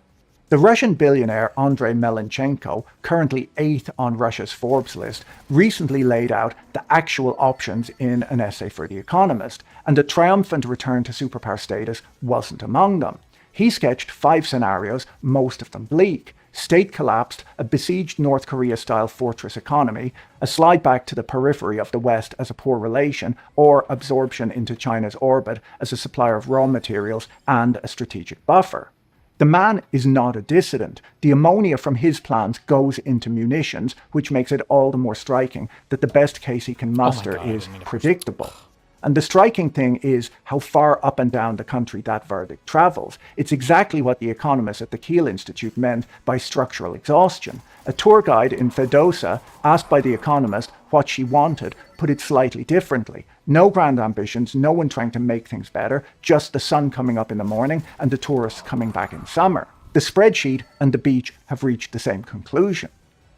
S3: The Russian billionaire Andrei Melenchenko, currently 8th on Russia's Forbes list, recently laid out the actual options in an essay for The Economist, and a triumphant return to superpower status wasn't among them. He sketched 5 scenarios, most of them bleak. State collapsed, a besieged North Korea-style fortress economy, a slide back to the periphery of the West as a poor relation, or absorption into China's orbit as a supplier of raw materials and a strategic buffer. The man is not a dissident. The ammonia from his plans goes into munitions, which makes it all the more striking that the best case he can muster
S1: God,
S3: is predictable. And the striking thing is how far up and down the country that verdict travels. It's exactly what the economists at the Kiel Institute meant by structural exhaustion. A tour guide in Fedosa, asked by The Economist what she wanted, put it slightly differently. No grand ambitions, no one trying to make things better, just the sun coming up in the morning and the tourists coming back in summer. The spreadsheet and the beach have reached the same conclusion.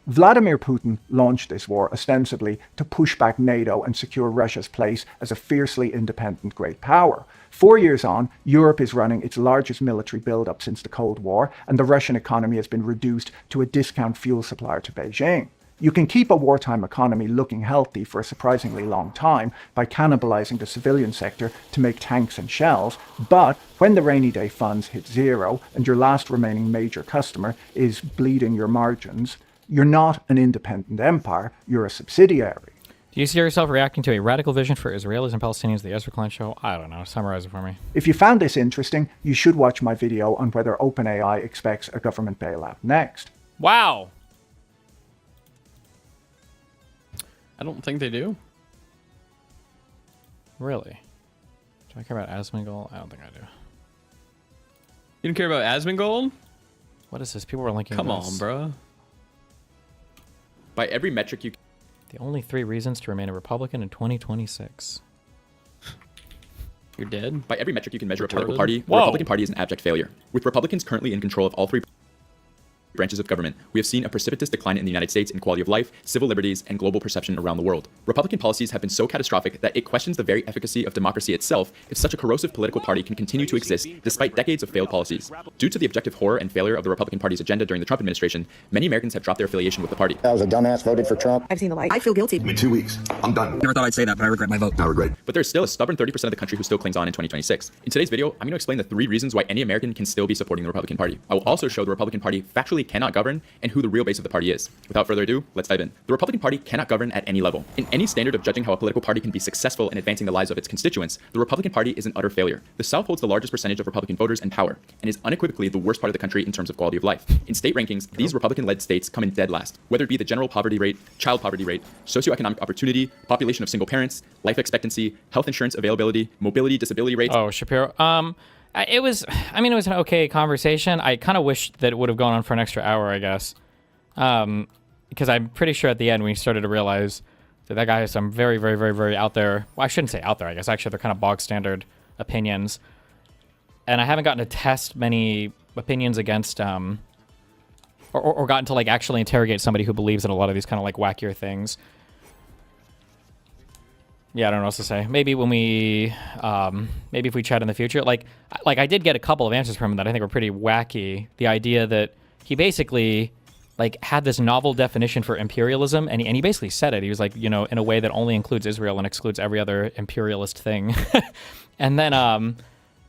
S3: Vladimir Putin launched this war ostensibly to push back NATO and secure Russia's place as a fiercely independent great power. 4 years on, Europe is running its largest military build-up since the Cold War, and the Russian economy has been reduced to a discount fuel supplier to Beijing. You can keep a wartime economy looking healthy for a surprisingly long time by cannibalizing the civilian sector to make tanks and shells, but when the rainy day funds hit zero and your last remaining major customer is bleeding your margins, you're not an independent empire, you're a subsidiary.
S1: Do you see yourself reacting to a radical vision for Israelis and Palestinians, the Ezra Klein Show? I don't know. Summarize it for me.
S3: If you found this interesting, you should watch my video on whether OpenAI expects a government bailout next.
S1: Wow.
S2: I don't think they do.
S1: Really? Do I care about Asmongold? I don't think I do.
S2: You don't care about Asmongold?
S1: What is this? People were linking
S2: Come
S1: this.
S2: on, bro.
S5: By every metric you
S1: The only 3 reasons to remain a Republican in 2026.
S2: You're dead.
S5: by every metric you can measure a political
S2: Retarded.
S5: party, the
S1: Whoa.
S5: Republican Party is an abject failure. With Republicans currently in control of all 3 branches of government, we have seen a precipitous decline in the United States in quality of life, civil liberties, and global perception around the world. Republican policies have been so catastrophic that it questions the very efficacy of democracy itself if such a corrosive political party can continue to exist despite decades of failed policies. Due to the objective horror and failure of the Republican Party's agenda during the Trump administration, many Americans have dropped their affiliation with the party.
S6: I was a dumbass, voted for Trump.
S7: I've seen the light.
S8: I feel guilty.
S9: In 2 weeks, I'm done.
S8: Never thought I'd say that, but I regret my vote.
S9: I regret.
S5: But there's still a stubborn 30% of the country who still clings on in 2026. In today's video, I'm going to explain the 3 reasons why any American can still be supporting the Republican Party. I will also show the Republican Party factually actually cannot govern and who the real base of the party is. Without further ado, let's dive in. The Republican Party cannot govern at any level. In any standard of judging how a political party can be successful in advancing the lives of its constituents, the Republican Party is an utter failure. The South holds the largest percentage of Republican voters and power, and is unequivocally the worst part of the country in terms of quality of life. In state rankings, these Republican-led states come in dead last, whether it be the general poverty rate, child poverty rate, socioeconomic opportunity, population of single parents, life expectancy, health insurance availability, mobility, disability rates.
S1: Oh, Shapiro. It was an okay conversation. I kind of wish that it would have gone on for an extra hour, I guess. Because I'm pretty sure at the end we started to realize that guy has some very, very, very, very out there. Well, I shouldn't say out there, I guess. Actually, they're kind of bog standard opinions. And I haven't gotten to test many opinions against, or gotten to like actually interrogate somebody who believes in a lot of these kind of like wackier things. Yeah, I don't know what else to say. Maybe when we, maybe if we chat in the future, like I did get a couple of answers from him that I think were pretty wacky. The idea that he basically like had this novel definition for imperialism, and he basically said it. He was like, you know, in a way that only includes Israel and excludes every other imperialist thing. And then,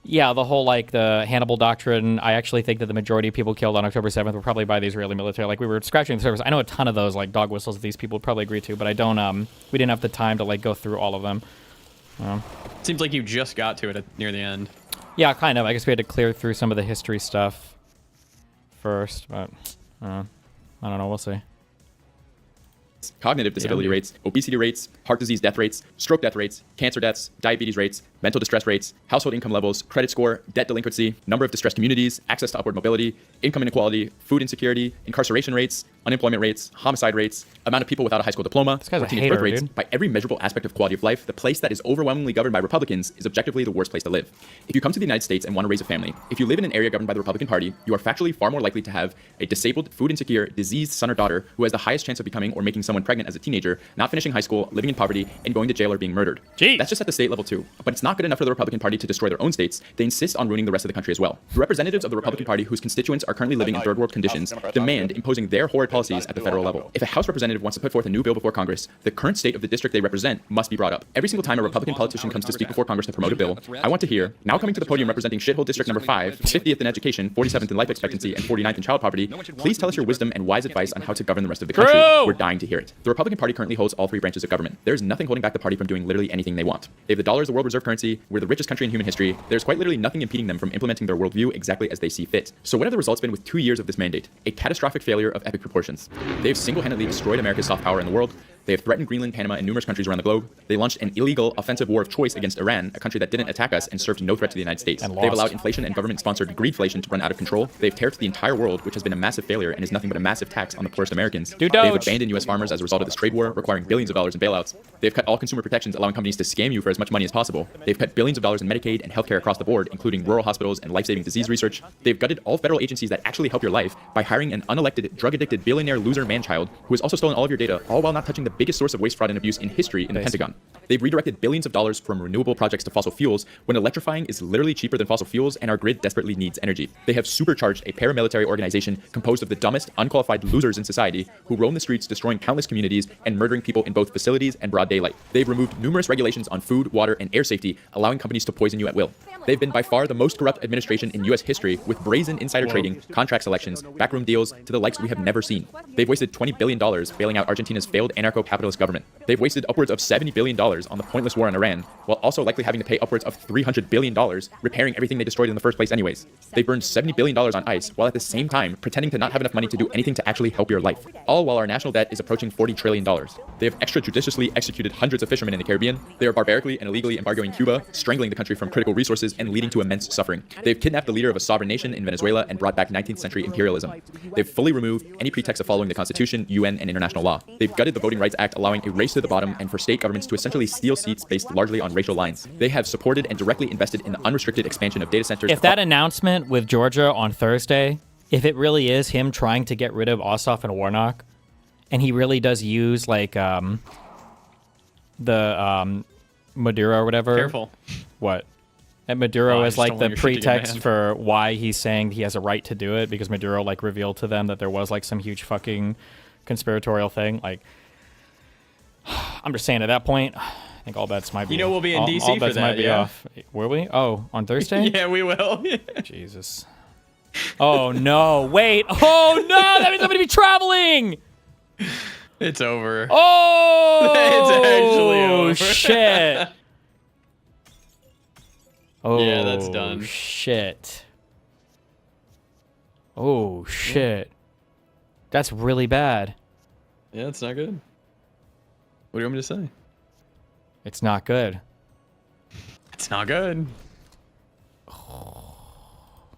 S1: yeah, the whole like the Hannibal doctrine. I actually think that the majority of people killed on October 7th were probably by the Israeli military. Like we were scratching the surface. I know a ton of those like dog whistles that these people would probably agree to, but I don't. We didn't have the time to like go through all of them.
S2: Seems like you just got to it near the end.
S1: Yeah, kind of. I guess we had to clear through some of the history stuff first, but I don't know. We'll see.
S5: Cognitive disability rates, obesity rates, heart disease death rates, stroke death rates, cancer deaths, diabetes rates, mental distress rates, household income levels, credit score, debt delinquency, number of distressed communities, access to upward mobility, income inequality, food insecurity, incarceration rates, unemployment rates, homicide rates, amount of people without a high school diploma,
S1: This guy's a
S5: teenage
S1: hater,
S5: birth rates.
S1: dude.
S5: By every measurable aspect of quality of life, the place that is overwhelmingly governed by Republicans is objectively the worst place to live. If you come to the United States and want to raise a family, if you live in an area governed by the Republican Party, you are factually far more likely to have a disabled, food insecure, diseased son or daughter who has the highest chance of becoming or making someone pregnant as a teenager, not finishing high school, living in poverty, and going to jail or being murdered.
S1: Jeez.
S5: That's just at the state level too. But it's not good enough for the Republican Party to destroy their own states. They insist on ruining the rest of the country as well. The representatives of the Republican Party whose constituents are currently living in third world conditions demand imposing their horrid policies at the federal level. If a House representative wants to put forth a new bill before Congress, the current state of the district they represent must be brought up. Every single time a Republican politician comes to speak before Congress to promote a bill, I want to hear, now coming to the podium representing shithole district number 5, 50th in education, 47th in life expectancy, and 49th in child poverty, please tell us your wisdom and wise advice on how to govern the rest of the country.
S1: True.
S5: We're dying to hear it. The Republican Party currently holds all 3 branches of government. There is nothing holding back the party from doing literally anything they want. They have the dollar as the world reserve currency. We're the richest country in human history. There's quite literally nothing impeding them from implementing their worldview exactly as they see fit. So what have the results been with 2 years of this mandate? A catastrophic failure of epic proportions. They've single-handedly destroyed America's soft power in the world. They have threatened Greenland, Panama, and numerous countries around the globe. They launched an illegal offensive war of choice against Iran, a country that didn't attack us and served no threat to the United States.
S1: And
S5: They've
S1: lost.
S5: allowed inflation and government-sponsored greedflation to run out of control. They've tariffed the entire world, which has been a massive failure and is nothing but a massive tax on the poorest Americans.
S1: Do
S5: They've
S1: Doge.
S5: abandoned U.S. farmers as a result of this trade war, requiring billions of dollars in bailouts. They've cut all consumer protections, allowing companies to scam you for as much money as possible. They've cut billions of dollars in Medicaid and healthcare across the board, including rural hospitals and life-saving disease research. They've gutted all federal agencies that actually help your life by hiring an unelected, drug-addicted, billionaire loser man-child who has also stolen all of your data, all while not touching the biggest source of waste, fraud, and abuse in history in the Pentagon. They've redirected billions of dollars from renewable projects to fossil fuels when electrifying is literally cheaper than fossil fuels and our grid desperately needs energy. They have supercharged a paramilitary organization composed of the dumbest, unqualified losers in society who roam the streets destroying countless communities and murdering people in both facilities and broad daylight. They've removed numerous regulations on food, water, and air safety, allowing companies to poison you at will. They've been by far the most corrupt administration in U.S. history, with brazen insider trading, contract selections, backroom deals to the likes we have never seen. They've wasted $20 billion bailing out Argentina's failed anarcho-capitalist government. They've wasted upwards of $70 billion on the pointless war in Iran, while also likely having to pay upwards of $300 billion repairing everything they destroyed in the first place anyways. They burned $70 billion on ice, while at the same time pretending to not have enough money to do anything to actually help your life. All while our national debt is approaching $40 trillion. They have extrajudiciously executed hundreds of fishermen in the Caribbean. They are barbarically and illegally embargoing Cuba, strangling the country from critical resources and leading to immense suffering. They've kidnapped the leader of a sovereign nation in Venezuela and brought back 19th century imperialism. They've fully removed any pretext of following the Constitution, UN, and international law. They've gutted the Voting Rights Act, allowing a race to the bottom and for state governments to essentially steal seats based largely on racial lines. They have supported and directly invested in the unrestricted expansion of data centers.
S1: If that announcement with Georgia on Thursday, if it really is him trying to get rid of Ossoff and Warnock, and he really does use like the Maduro or whatever.
S2: Careful.
S1: What? And Maduro
S2: Oh, I
S1: is
S2: just
S1: like
S2: don't
S1: the
S2: want your shit to get
S1: pretext
S2: banned.
S1: for why he's saying he has a right to do it, because Maduro like revealed to them that there was like some huge fucking conspiratorial thing. Like, I'm just saying at that point, I think all bets might be.
S2: You know we'll be in
S1: all
S2: DC for
S1: bets
S2: that,
S1: might be
S2: yeah.
S1: off. Will we? Oh, on Thursday?
S2: Yeah, we will.
S1: Jesus. Oh no! Wait! Oh no! That means I'm gonna be traveling.
S2: It's over.
S1: Oh!
S2: It's actually over.
S1: Shit! Oh,
S2: Yeah, that's done.
S1: Shit! Oh shit! That's really bad.
S2: Yeah, it's not good. What do you want me to say?
S1: It's not good.
S2: It's not good.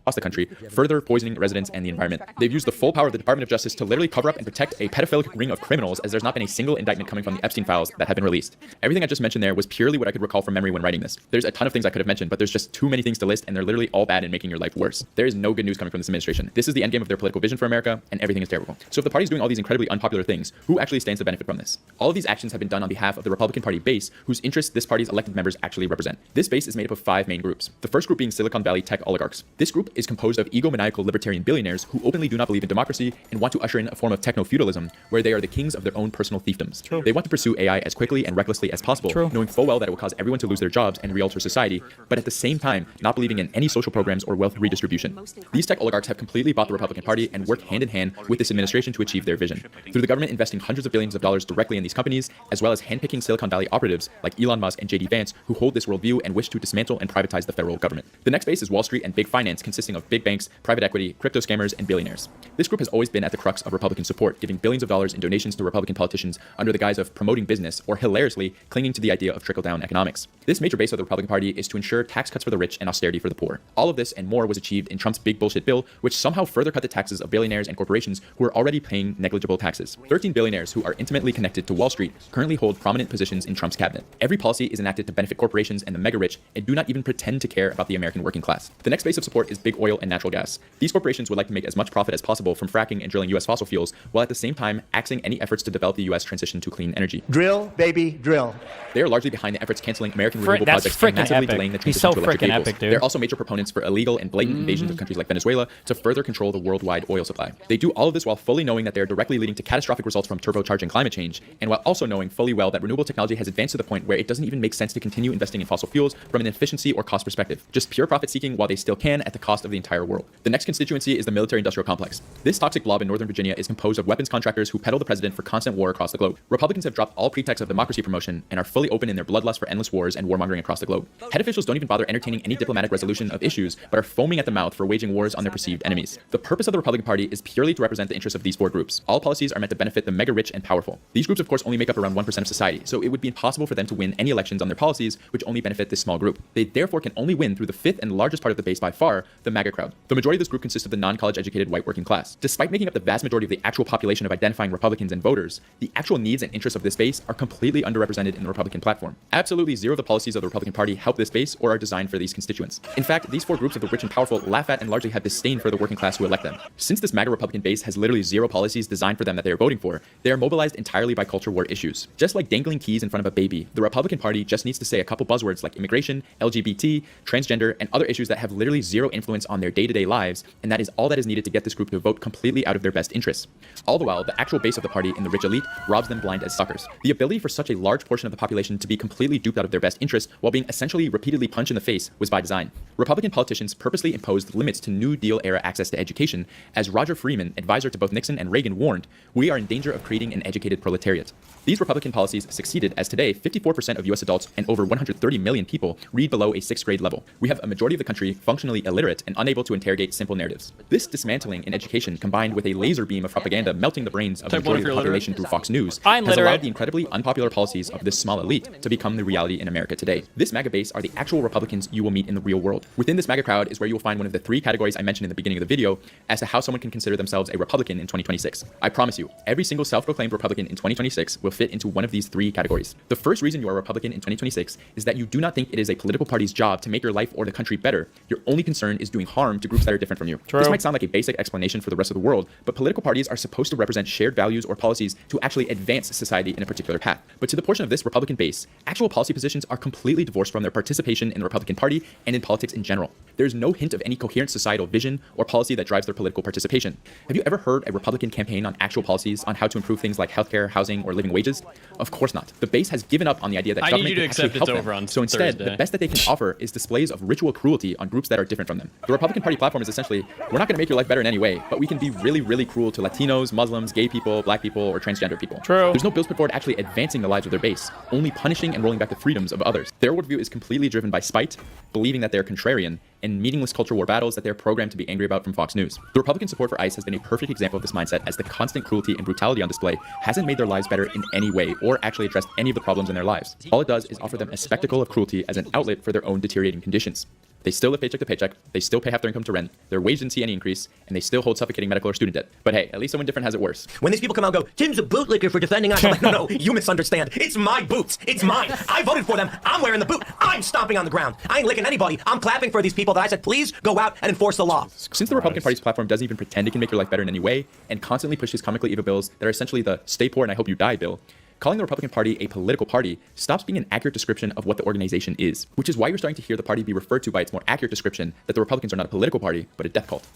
S5: across the country, further poisoning residents and the environment. They've used the full power of the Department of Justice to literally cover up and protect a pedophilic ring of criminals, as there's not been a single indictment coming from the Epstein files that have been released. Everything I just mentioned there was purely what I could recall from memory when writing this. There's a ton of things I could have mentioned, but there's just too many things to list, and they're literally all bad in making your life worse. There is no good news coming from this administration. This is the endgame of their political vision for America, and everything is terrible. So if the party's doing all these incredibly unpopular things, who actually stands to benefit from this? All of these actions have been done on behalf of the Republican Party base, whose interests this party's elected members actually represent. This base is made up of 5 main groups. The first group being Silicon Valley tech oligarchs. This group is composed of egomaniacal libertarian billionaires who openly do not believe in democracy and want to usher in a form of techno-feudalism where they are the kings of their own personal fiefdoms. True. They want to pursue AI as quickly and recklessly as possible, knowing full well that it will cause everyone to lose their jobs and re-alter society, but at the same time, not believing in any social programs or wealth redistribution. These tech oligarchs have completely bought the Republican Party and work hand in hand with this administration to achieve their vision. Through the government investing hundreds of billions of dollars directly in these companies, as well as handpicking Silicon Valley operatives like Elon Musk and JD Vance, who hold this worldview and wish to dismantle and privatize the federal government. The next base is Wall Street and big finance, consisting of big banks, private equity, crypto scammers, and billionaires. This group has always been at the crux of Republican support, giving billions of dollars in donations to Republican politicians under the guise of promoting business, or hilariously, clinging to the idea of trickle-down economics. This major base of the Republican Party is to ensure tax cuts for the rich and austerity for the poor. All of this and more was achieved in Trump's big bullshit bill, which somehow further cut the taxes of billionaires and corporations who are already paying negligible taxes. 13 billionaires who are intimately connected to Wall Street currently hold prominent positions in Trump's cabinet. Every policy is enacted to benefit corporations and the mega rich and do not even pretend to care about the American working class. The next base of support is big oil and natural gas. These corporations would like to make as much profit as possible from fracking and drilling US fossil fuels, while at the same time axing any efforts to develop the US transition to clean energy.
S6: Drill, baby, drill.
S5: They are largely behind the efforts canceling American renewable projects and massively delaying the transition to electric vehicles.
S1: Epic, dude.
S5: They're also major proponents for illegal and blatant invasions of countries like Venezuela to further control the worldwide oil supply. They do all of this while fully knowing that they are directly leading to catastrophic results from turbocharging climate change, and while also knowing fully well that renewable technology has advanced to the point where it doesn't even make sense to continue investing in fossil fuels from an efficiency or cost perspective. Just pure profit seeking while they still can at the cost of the entire world. The next constituency is the military-industrial complex. This toxic blob in Northern Virginia is composed of weapons contractors who peddle the president for constant war across the globe. Republicans have dropped all pretext of democracy promotion and are fully open in their bloodlust for endless wars and warmongering across the globe. Head officials don't even bother entertaining any diplomatic resolution of issues, but are foaming at the mouth for waging wars on their perceived enemies. The purpose of the Republican Party is purely to represent the interests of these 4 groups. All policies are meant to benefit the mega rich and powerful. These groups, of course, only make up around 1% of society, so it would be impossible for them to win any elections on their policies, which only benefit this small group. They therefore can only win through the 5th and largest part of the base by far, the MAGA crowd. The majority of this group consists of the non-college educated white working class. Despite making up the vast majority of the actual population of identifying Republicans and voters, the actual needs and interests of this base are completely underrepresented in the Republican platform. Absolutely zero of the policies of the Republican Party help this base or are designed for these constituents. In fact, these 4 groups of the rich and powerful laugh at and largely have disdain for the working class who elect them. Since this MAGA Republican base has literally zero policies designed for them that they are voting for, they are mobilized entirely by culture war issues. Just like dangling keys in front of a baby, the Republican Party just needs to say a couple buzzwords like immigration, LGBT, transgender, and other issues that have literally zero influence on their day-to-day lives, and that is all that is needed to get this group to vote completely out of their best interests. All the while, the actual base of the party in the rich elite robs them blind as suckers. The ability for such a large portion of the population to be completely duped out of their best interests while being essentially repeatedly punched in the face was by design. Republican politicians purposely imposed limits to New Deal-era access to education. As Roger Freeman, advisor to both Nixon and Reagan, warned, we are in danger of creating an educated proletariat. These Republican policies succeeded as today 54% of US adults and over 130 million people read below a 6th grade level. We have a majority of the country functionally illiterate and unable to interrogate simple narratives. This dismantling in education, combined with a laser beam of propaganda melting the brains of the majority of the population through Fox News, has allowed the incredibly unpopular policies of this small elite to become the reality in America today. This MAGA base are the actual Republicans you will meet in the real world. Within this MAGA crowd is where you will find one of the 3 categories I mentioned in the beginning of the video as to how someone can consider themselves a Republican in 2026. I promise you, every single self-proclaimed Republican in 2026 will fit into one of these 3 categories. The first reason you are a Republican in 2026 is that you do not think it is a political party's job to make your life or the country better. Your only concern is doing harm to groups that are different from you. True. This might sound like a basic explanation for the rest of the world, but political parties are supposed to represent shared values or policies to actually advance society in a particular path. But to the portion of this Republican base, actual policy positions are completely divorced from their participation in the Republican Party and in politics in general. There is no hint of any coherent societal vision or policy that drives their political participation. Have you ever heard a Republican campaign on actual policies on how to improve things like healthcare, housing, or living wages? Of course not. The base has given up on the idea that government can actually help them. So instead, the best that they can offer is displays of ritual cruelty on groups that are different from them. The Republican Party platform is essentially, we're not going to make your life better in any way, but we can be really, really cruel to Latinos, Muslims, gay people, black people, or transgender people.
S1: True.
S5: There's no bills put forward actually advancing the lives of their base, only punishing and rolling back the freedoms of others. Their worldview is completely driven by spite, believing that they're contrarian, and meaningless culture war battles that they're programmed to be angry about from Fox News. The Republican support for ICE has been a perfect example of this mindset, as the constant cruelty and brutality on display hasn't made their lives better in any way or actually addressed any of the problems in their lives. All it does is offer them a spectacle of cruelty as an outlet for their own deteriorating conditions. They still live paycheck to paycheck, they still pay half their income to rent, their wage didn't see any increase, and they still hold suffocating medical or student debt. But hey, at least someone different has it worse.
S6: When these people come out and go, Tim's a bootlicker for defending us, I'm like, no, you misunderstand. It's my boots. It's mine. I voted for them. I'm wearing the boot. I'm stomping on the ground. I ain't licking anybody. I'm clapping for these people that I said, please go out and enforce the law.
S5: Since the Republican Party's platform doesn't even pretend it can make your life better in any way, and constantly pushes comically evil bills that are essentially the stay poor and I hope you die bill, calling the Republican Party a political party stops being an accurate description of what the organization is, which is why you're starting to hear the party be referred to by its more accurate description that the Republicans are not a political party, but a death cult.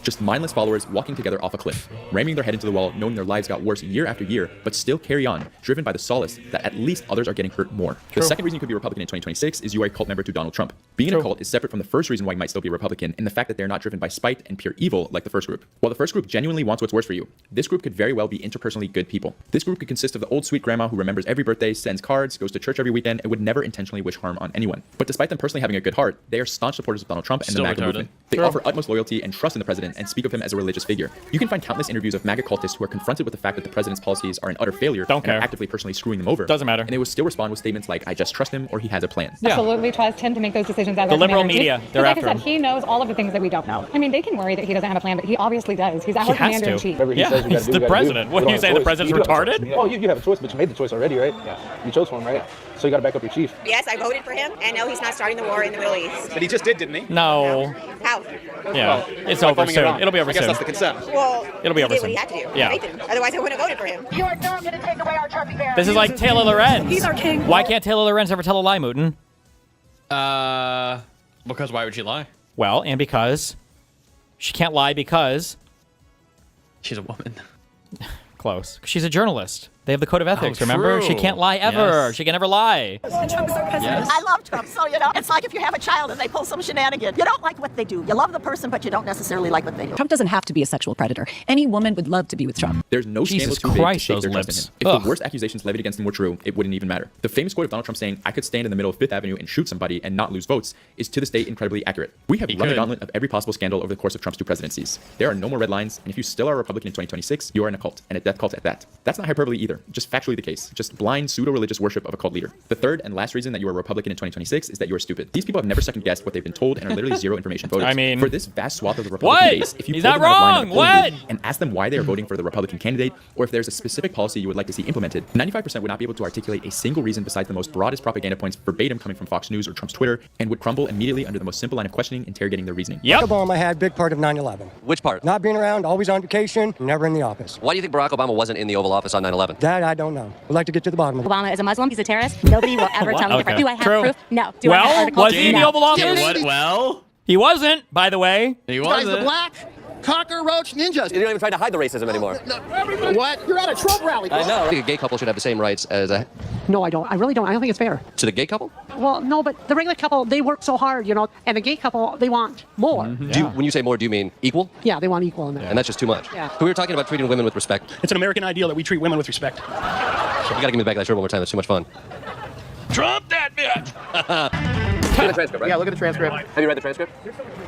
S5: Just mindless followers walking together off a cliff, ramming their head into the wall, knowing their lives got worse year after year, but still carry on, driven by the solace that at least others are getting hurt more. The second reason you could be a Republican in 2026 is you are a cult member to Donald Trump. Being a cult is separate from the first reason why you might still be a Republican, and the fact that they're not driven by spite and pure evil like the first group. While the first group genuinely wants what's worse for you, this group could very well be interpersonally good people. This group could consist of the old sweet grandma who remembers every birthday, sends cards, goes to church every weekend, and would never intentionally wish harm on anyone. But despite them personally having a good heart, they are staunch supporters of Donald Trump and
S2: Still
S5: the MAGA
S2: retarded.
S5: movement. They offer utmost loyalty and trust in the president and speak of him as a religious figure. You can find countless interviews of MAGA cultists who are confronted with the fact that the president's policies are an utter failure
S1: Don't
S5: and
S1: care.
S5: are actively personally screwing them over.
S1: Doesn't matter.
S5: And they will still respond with statements like, I just trust him or he has a plan.
S1: Yeah.
S7: Absolutely trust him to make those decisions as
S1: The
S7: our
S1: liberal
S7: commander-in-chief.
S1: media, they're
S7: Because
S1: after
S7: like I said,
S1: him.
S7: he knows all of the things that we don't know. I mean, they can worry that he doesn't have a plan, but he obviously does. He's our
S1: He has to.
S7: commander-in-chief.
S8: Whatever he
S1: Yeah,
S8: says we gotta
S1: he's
S8: do,
S1: the
S8: we gotta do.
S1: president.
S8: We
S1: What,
S8: don't
S1: you
S8: have
S1: saying
S8: a
S1: the
S8: choice.
S1: president's
S8: You do have a
S1: retarded?
S8: choice. Oh, you have a choice, but you made the choice already, right? Yeah. You chose one, right? So you got to back up your chief.
S9: Yes, I voted for him, and no, he's not starting the war in the Middle East.
S8: But he just did, didn't he?
S1: No.
S9: How?
S1: Yeah. It's over
S8: Foaming
S1: soon.
S8: around.
S1: It'll be over
S8: I guess
S1: soon.
S8: that's the consent.
S9: Well,
S1: It'll be over
S9: he did
S1: soon.
S9: what he had to do.
S1: Yeah.
S9: Nathan. Otherwise, I wouldn't have voted for him.
S10: You are not going to take away our trophy bearer.
S1: This is like Taylor Lorenz.
S10: He's our king.
S1: Why can't Taylor Lorenz ever tell a lie, Mooten?
S2: Because why would she lie?
S1: Well, and because she can't lie because
S2: She's a woman.
S1: close. She's a journalist. They have the code of ethics,
S2: Oh,
S1: remember? She
S2: true.
S1: can't lie ever.
S2: Yes.
S1: She can never lie.
S10: Trump is our president.
S2: Yes.
S10: I love Trump, so it's like if you have a child and they pull some shenanigans. You don't like what they do. You love the person, but you don't necessarily like what they do.
S11: Trump doesn't have to be a sexual predator. Any woman would love to be with Trump.
S5: There's no
S1: Jesus
S5: scandal too big to
S1: Christ,
S5: shake
S1: those
S5: their trust
S1: lips.
S5: in him. If
S1: Ugh.
S5: the worst accusations levied against him were true, it wouldn't even matter. The famous quote of Donald Trump saying, I could stand in the middle of Fifth Avenue and shoot somebody and not lose votes is to this day incredibly accurate. We have
S2: He
S5: run the
S2: could.
S5: gauntlet of every possible scandal over the course of Trump's 2 presidencies. There are no more red lines, and if you still are a Republican in 2026, you are in a cult, and a death cult at that. That's not hyperbole either, just factually the case. Just blind pseudo-religious worship of a cult leader. The third and last reason that you are a Republican in 2026 is that you are stupid. These people have never second-guessed what they've been told and are literally zero information voters.
S1: I mean-
S5: for this vast swath of the Republican
S1: What?
S5: base, if you
S1: He's
S5: pull
S1: not
S5: them out of line on
S1: wrong.
S5: a polling booth
S1: What?
S5: and ask them why they are voting for the Republican candidate, or if there's a specific policy you would like to see implemented, 95% would not be able to articulate a single reason besides the most broadest propaganda points verbatim coming from Fox News or Trump's Twitter, and would crumble immediately under the most simple line of questioning, interrogating their reasoning.
S1: Yep.
S12: Obama had a big part of 9/11.
S13: Which part?
S12: Not being around, always on vacation, never in the office.
S13: Why do you think Barack Obama wasn't in the Oval Office on 9/11?
S12: That I don't know. We'd like to get to the bottom of it.
S7: Obama is a Muslim. He's a terrorist. Nobody will ever tell me
S1: Okay.
S7: different. Do I have
S1: True.
S7: proof? No. Do I have
S1: Well,
S7: articles?
S1: was he in the
S7: No.
S1: Oval Office?
S2: Yeah, what? Well,
S1: He wasn't, by the way.
S2: he wasn't.
S12: black cockroach ninjas.
S13: You're not even trying to hide the racism anymore.
S12: What? You're at a Trump rally.
S13: I know. I think a gay couple should have the same rights as a...
S11: No, I don't. I really don't. I don't think it's fair.
S13: To the gay couple?
S11: Well, no, but the regular couple, they work so hard, and the gay couple, they want more.
S13: Do you, when you say more, do you mean equal?
S11: Yeah, they want equal in that.
S13: And that's just too much.
S11: Yeah.
S13: We were talking about treating women with respect.
S12: It's an American ideal that we treat women with respect.
S13: You gotta give me the back of that shirt one more time. That's too much fun.
S12: Trump that bitch!
S13: Look at the transcript, right?
S8: Yeah, look at the transcript.
S13: Have you read the transcript?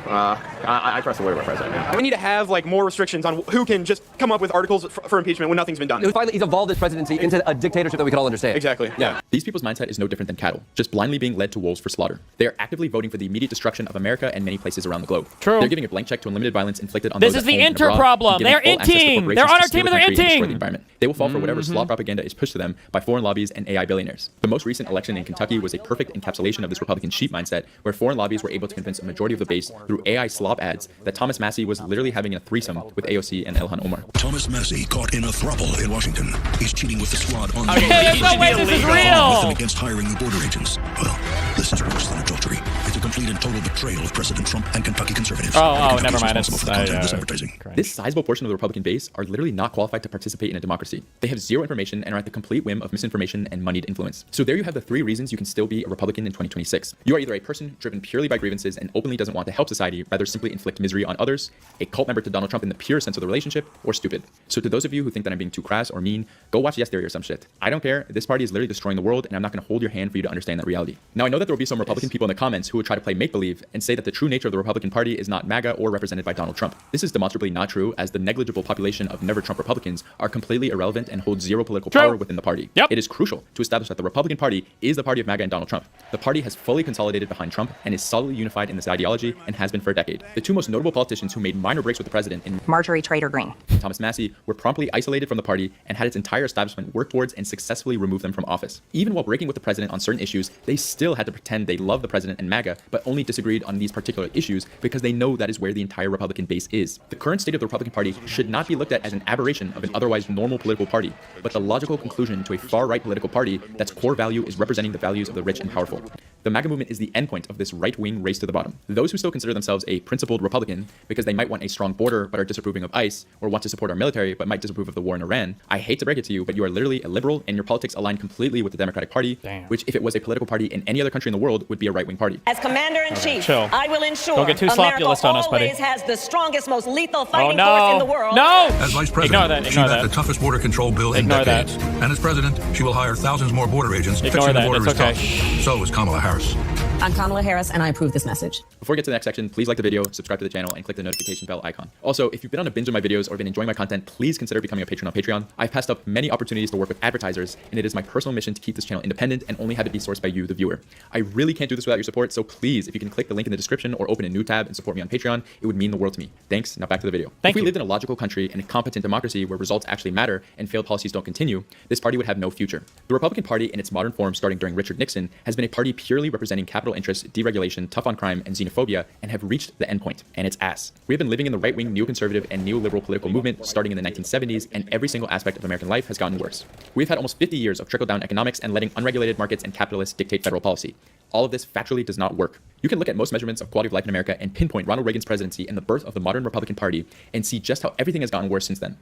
S8: I trust the word of our president. Yeah.
S12: We need to have more restrictions on who can just come up with articles for impeachment when nothing's been done.
S13: Finally, he's evolved his presidency into a dictatorship that we can all understand.
S12: Exactly.
S13: Yeah.
S5: These people's mindset is no different than cattle, just blindly being led to wolves for slaughter. They are actively voting for the immediate destruction of America and many places around the globe.
S1: True.
S5: They're giving a blank check to unlimited violence inflicted on
S1: This
S5: those
S1: is
S5: at
S1: the
S5: home and
S1: inter
S5: abroad,
S1: problem.
S5: and giving
S1: They're
S5: full access to
S1: inting.
S5: corporations
S1: They're on
S5: to
S1: our
S5: steal
S1: team
S5: the
S1: and they're
S5: country and destroy
S1: inting.
S5: the environment. They will fall for whatever slaw propaganda is pushed to them by foreign lobbies and AI billionaires. The most recent election in Kentucky was a perfect encapsulation of this Republican sheep mindset, where foreign lobbies were able to convince a majority of the base through AI slob ads that Thomas Massie was literally having a threesome with AOC and Ilhan Omar.
S14: Thomas Massie caught in a throuble in Washington. He's cheating with the squad on
S1: Okay, there's no way this is real.
S14: against hiring new border agents. Well, this is worse than adultery. It's complete and total betrayal of President Trump and Kentucky conservatives.
S1: Oh, never mind.
S14: Responsible for the content of this advertising.
S5: This sizable portion of the Republican base are literally not qualified to participate in a democracy. They have zero information and are at the complete whim of misinformation and moneyed influence. So there you have the 3 reasons you can still be a Republican in 2026. You are either a person driven purely by grievances and openly doesn't want to help society, rather simply inflict misery on others, a cult member to Donald Trump in the pure sense of the relationship, or stupid. So to those of you who think that I'm being too crass or mean, go watch Yes Theory or some shit. I don't care. This party is literally destroying the world, and I'm not going to hold your hand for you to understand that reality. Now I know that there will be some Republican people in the comments who will try to play make-believe and say that the true nature of the Republican Party is not MAGA or represented by Donald Trump. This is demonstrably not true, as the negligible population of never Trump Republicans are completely irrelevant and hold zero political power within the party. It is crucial to establish that the Republican Party is the party of MAGA and Donald Trump. The party has fully consolidated behind Trump and is solidly unified in this ideology and has been for a decade. The 2 most notable politicians who made minor breaks with the president in
S15: Marjorie Trader Green,
S5: Thomas Massey were promptly isolated from the party and had its entire establishment work towards and successfully remove them from office. Even while breaking with the president on certain issues, they still had to pretend they love the president and MAGA, but only disagreed on these particular issues because they know that is where the entire Republican base is. The current state of the Republican Party should not be looked at as an aberration of an otherwise normal political party, but the logical conclusion to a far-right political party that's core value is representing the values of the rich and powerful. The MAGA movement is the endpoint of this right-wing race to the bottom. Those who still consider themselves a principled Republican because they might want a strong border but are disapproving of ICE, or want to support our military but might disapprove of the war in Iran, I hate to break it to you, but you are literally a liberal and your politics align completely with the Democratic Party, which if it was a political party in any other country in the world would be a right-wing party.
S9: As Commander-in-Chief,
S1: chill.
S9: I will ensure
S1: Don't get too
S9: America
S1: sloppulist on us, buddy.
S9: always has the strongest, most lethal fighting
S1: no.
S9: force in the world.
S1: No!
S14: As Vice President,
S1: Ignore that,
S14: she
S1: ignore
S14: backed
S1: that.
S14: the toughest border control bill in
S1: Ignore that.
S14: decades. And as President, she will hire thousands more border agents.
S1: Ignore
S14: Fixing
S1: that,
S14: the border
S1: it's
S14: is
S1: okay.
S14: tough. So is Kamala Harris.
S15: I'm Kamala Harris, and I approve this message.
S5: Before we get to the next section, please like the video, subscribe to the channel, and click the notification bell icon. Also, if you've been on a binge of my videos or been enjoying my content, please consider becoming a patron on Patreon. I've passed up many opportunities to work with advertisers, and it is my personal mission to keep this channel independent and only have it be sourced by you, the viewer. I really can't do this without your support, so please, if you can click the link in the description or open a new tab and support me on Patreon, it would mean the world to me. Thanks, now back to the video. If we lived in a logical country and a competent democracy where results actually matter and failed policies don't continue, this party would have no future. The Republican Party in its modern form starting during Richard Nixon has been a party purely representing capital interests, deregulation, tough on crime, and xenophobia, and have reached the endpoint, and it's ass. We have been living in the right-wing neoconservative and neoliberal political movement starting in the 1970s, and every single aspect of American life has gotten worse. We've had almost 50 years of trickle-down economics and letting unregulated markets and capitalists dictate federal policy. All of this factually does not work. You can look at most measurements of quality of life in America and pinpoint Ronald Reagan's presidency and the birth of the modern Republican Party and see just how everything has gotten worse since then.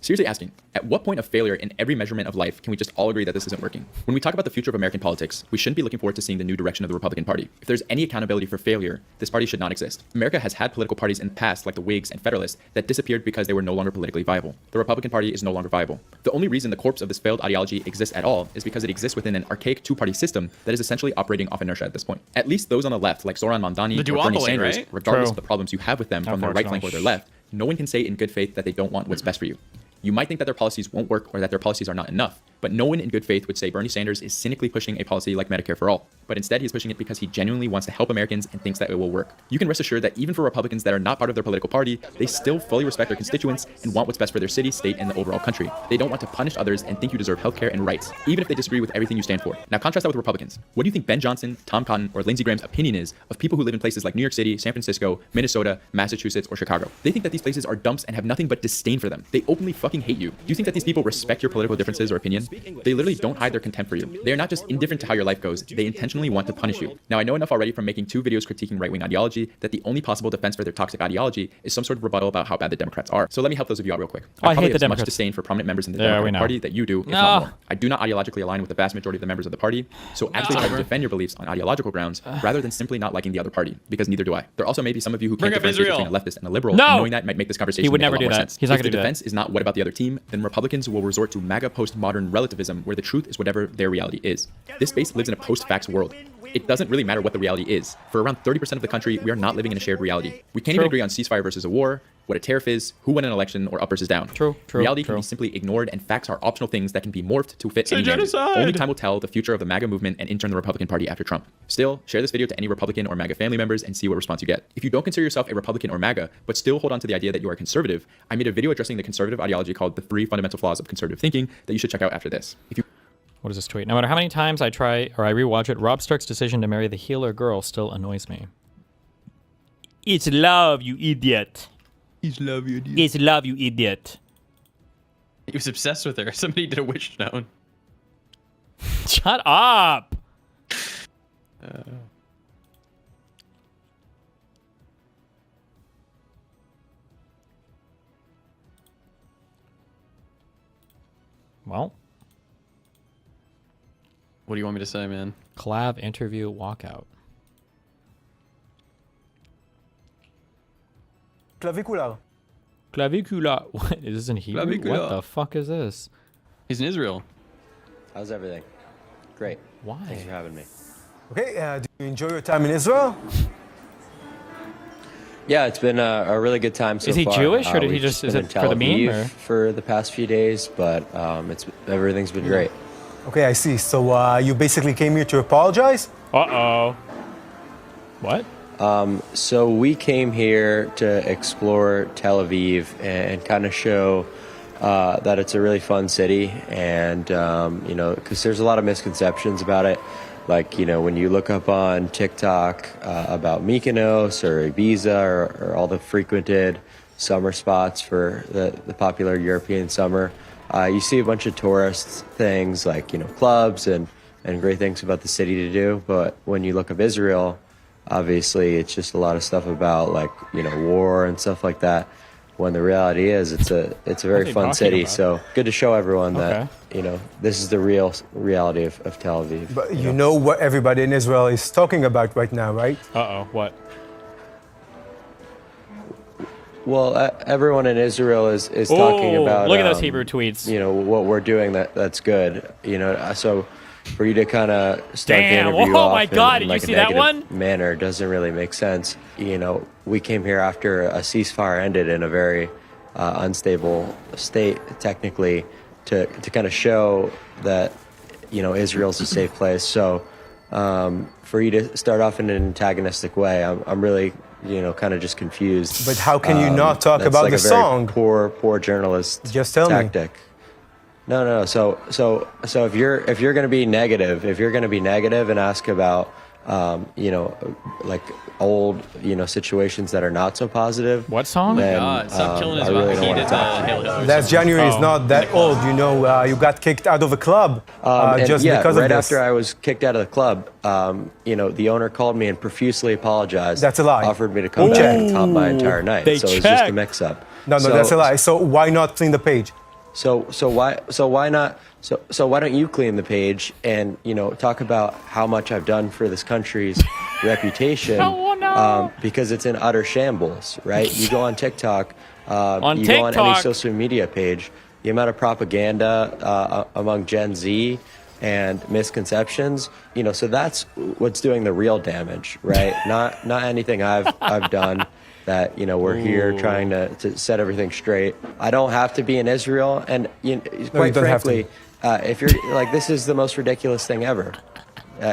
S5: Seriously asking, at what point of failure in every measurement of life can we just all agree that this isn't working? When we talk about the future of American politics, we shouldn't be looking forward to seeing the new direction of the Republican Party. If there's any accountability for failure, this party should not exist. America has had political parties in the past, like the Whigs and Federalists, that disappeared because they were no longer politically viable. The Republican Party is no longer viable. The only reason the corpse of this failed ideology exists at all is because it exists within an archaic two-party system that is essentially operating off inertia at this point. At least those on the left, like Zoran Mondani or Bernie Sanders,
S2: right?
S5: regardless of the problems you have with them from their right flank or their left, no one can say in good faith that they don't want what's best for you. You might think that their policies won't work or that their policies are not enough, but no one in good faith would say Bernie Sanders is cynically pushing a policy like Medicare for all. But instead, he's pushing it because he genuinely wants to help Americans and thinks that it will work. You can rest assured that even for Republicans that are not part of their political party, they still fully respect their constituents and want what's best for their city, state, and the overall country. They don't want to punish others and think you deserve healthcare and rights, even if they disagree with everything you stand for. Now contrast that with Republicans. What do you think Ben Johnson, Tom Cotton, or Lindsey Graham's opinion is of people who live in places like New York City, San Francisco, Minnesota, Massachusetts, or Chicago? They think that these places are dumps and have nothing but disdain for them. They openly fucking hate you. Do you think that these people respect your political differences or opinion? They literally don't hide their contempt for you. They are not just indifferent to how your life goes, they intentionally want to punish you. Now I know enough already from making 2 videos critiquing right-wing ideology that the only possible defense for their toxic ideology is some sort of rebuttal about how bad the Democrats are. So let me help those of you out real quick.
S1: I
S5: probably
S1: hate the
S5: have as much
S1: Democrats.
S5: disdain for prominent members in the Democratic Party that you do, if not more. I do not ideologically align with the vast majority of the members of the party, so actually try to defend your beliefs on ideological grounds rather than simply not liking the other party, because neither do I. There also may be some of you who can't differentiate between a leftist and a liberal, and knowing that might make this conversation
S1: He would
S5: make
S1: never
S5: a lot
S1: do
S5: more
S1: that.
S5: sense.
S1: He's not
S5: If
S1: going
S5: the
S1: to do that.
S5: defense is not what about the other team, then Republicans will resort to MAGA postmodern relativism where the truth is whatever their reality is. This space lives in a post-facts world. It doesn't really matter what the reality is. For around 30% of the country, we are not living in a shared reality. We can't even agree on ceasefire versus a war, what a tariff is, who won an election, or up versus down. Reality can be simply ignored, and facts are optional things that can be morphed to fit any narrative. Only time will tell the future of the MAGA movement and in turn the Republican Party after Trump. Still, share this video to any Republican or MAGA family members and see what response you get. If you don't consider yourself a Republican or MAGA, but still hold on to the idea that you are conservative, I made a video addressing the conservative ideology called The 3 Fundamental Flaws of Conservative Thinking that you should check out after this.
S1: What is this tweet? No matter how many times I try or I rewatch it, Rob Stark's decision to marry the healer girl still annoys me. It's love, you idiot.
S2: It's love, you idiot.
S1: It's love, you idiot.
S2: He was obsessed with her. Somebody did a witch stone.
S1: Shut up. Well,
S2: what do you want me to say, man?
S1: collab interview walkout.
S16: Clavicular.
S1: Clavicular. What is this in Hebrew?
S2: Clavicular.
S1: What the fuck is this?
S2: He's in Israel.
S13: How's everything? Great.
S1: Why?
S13: Thanks for having me.
S16: Okay, do you enjoy your time in Israel?
S13: Yeah, it's been a really good time so
S1: Is he
S13: far.
S1: Jewish, or did he
S13: We've
S1: just- is
S13: been in
S1: it for
S13: Tel
S1: the meme,
S13: Aviv
S1: or?
S13: for the past few days, but everything's been great.
S16: Okay, I see. So you basically came here to apologize?
S1: Uh-oh. What?
S13: So we came here to explore Tel Aviv and kind of show that it's a really fun city, and you know, because there's a lot of misconceptions about it. Like, you know, when you look up on TikTok about Mykonos or Ibiza or all the frequented summer spots for the popular European summer, you see a bunch of tourist things like, you know, clubs and great things about the city to do. But when you look up Israel, obviously it's just a lot of stuff about, like, you know, war and stuff like that. When the reality is, it's a very fun city. So good to show everyone that, you know, this is the real reality of Tel Aviv.
S16: But you know what everybody in Israel is talking about right now, right?
S1: Uh-oh, what?
S13: Well, everyone in Israel is talking about.
S1: Look at those Hebrew tweets.
S13: You know what we're doing that's good. You know, so for you to kind of start the interview
S1: oh
S13: off
S1: my God,
S13: in
S1: did
S13: like
S1: you see
S13: a
S1: that
S13: negative
S1: one?
S13: manner doesn't really make sense. You know, we came here after a ceasefire ended in a very unstable state, technically, to kind of show that, you know, Israel's a safe place. So for you to start off in an antagonistic way, I'm really, you know, kind of just confused.
S16: But how can you not talk
S13: That's
S16: about
S13: like
S16: the
S13: a very
S16: song?
S13: Poor journalist
S16: Just tell me.
S13: tactic. No. So if you're going to be negative, and ask about, you know, like old, you know, situations that are not so positive.
S1: What song?
S13: Then,
S2: God, stop killing
S13: I
S2: us
S13: really
S2: about
S13: don't want
S2: he
S13: to
S2: did
S13: talk.
S2: Hail Hitler.
S16: Last January is not that old, you know. You got kicked out of a club
S13: And
S16: just
S13: yeah,
S16: because
S13: right
S16: of this.
S13: after I was kicked out of the club, you know, the owner called me and profusely apologized.
S16: That's a lie.
S13: Offered me to come back and comp my entire night.
S1: They
S13: So it was just
S1: checked.
S13: a mix-up.
S16: No,
S13: So-
S16: that's a lie. So why not clean the page?
S13: So why not? So why don't you clean the page and, you know, talk about how much I've done for this country's reputation?
S1: Oh, no.
S13: Because it's in utter shambles, right? You go on TikTok, you go on any
S1: TikTok.
S13: social media page, the amount of propaganda among Gen Z and misconceptions, you know, so that's what's doing the real damage, right? not anything I've done. That, you know, we're here trying to set everything straight. I don't have to be in Israel, and you know, quite
S16: don't have
S13: frankly, if you're like, this is the most ridiculous thing ever.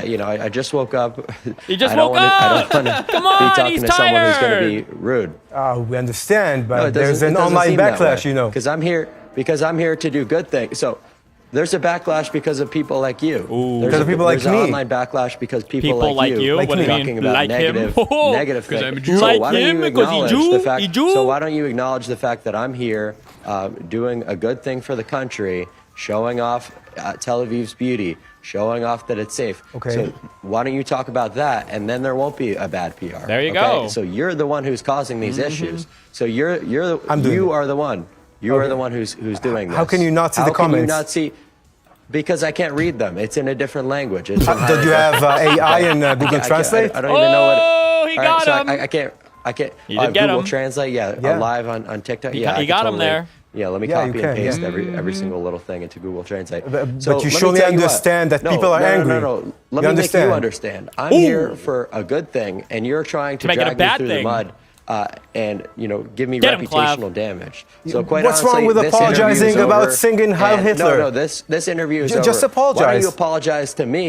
S13: You know, I just woke up.
S1: He just
S13: I don't
S1: woke
S13: wanna,
S1: up.
S13: I don't want to
S1: Come
S13: be
S1: on,
S13: talking
S1: he's
S13: to someone who's going
S1: tired.
S13: to be rude.
S16: We understand, but
S13: No, it
S16: there's
S13: doesn't-
S16: an
S13: it doesn't
S16: online
S13: seem that
S16: backlash,
S13: way.
S16: you know.
S13: Because I'm here to do good things. So there's a backlash because of people like you.
S16: Because of people like
S13: there's
S16: me.
S13: an online backlash because people
S1: like you?
S16: Like
S1: what do you
S16: me.
S1: mean?
S13: talking about
S1: Like him?
S13: negative,
S1: Oh,
S13: negative
S2: 'cause
S13: things.
S2: I'm a Jew.
S13: So
S1: Like
S13: why don't
S1: him
S13: you
S1: because he
S13: acknowledge
S1: Jew?
S13: the fact?
S1: He Jew?
S13: So why don't you acknowledge the fact that I'm here, doing a good thing for the country, showing off Tel Aviv's beauty, showing off that it's safe.
S16: Okay.
S13: So why don't you talk about that, and then there won't be a bad PR.
S1: There you
S13: okay?
S1: go.
S13: So you're the one who's causing these issues. So you are the one. You are the one who's doing this.
S16: How can you not see the
S13: How can you
S16: comments?
S13: not see? Because I can't read them. It's in a different language. It's in
S16: Don't you have AI and Google Translate?
S13: I don't even know what.
S1: Oh, he
S13: All right,
S1: got
S13: so
S1: him.
S13: I can't.
S1: You did get
S13: Google
S1: him.
S13: Translate. Yeah,
S16: Yeah.
S13: live on TikTok.
S1: He
S13: Yeah,
S1: got-
S13: I
S1: he
S13: could
S1: got him
S13: totally-
S1: there.
S13: Yeah, let me
S16: Yeah,
S13: copy
S16: you
S13: and
S16: can,
S13: paste
S16: yeah.
S13: every single little thing into Google Translate.
S16: But
S13: So
S16: you
S13: let
S16: surely
S13: me tell you what.
S16: understand that
S13: No,
S16: people are
S13: no,
S16: angry.
S13: No. Let
S16: You
S13: me make you
S16: understand?
S13: understand. I'm here for a good thing, and you're trying to
S1: make it a
S13: drag me
S1: bad
S13: through
S1: thing.
S13: the mud. And give me
S1: Get him, Clav.
S13: reputational damage. So quite
S16: What's
S13: honestly,
S16: wrong with
S13: this interview
S16: apologizing
S13: is
S16: about
S13: over,
S16: singing Heil
S13: and-
S16: Hitler?
S13: No, this interview is over.
S16: Just
S13: Why don't
S16: apologize.
S13: you apologize to me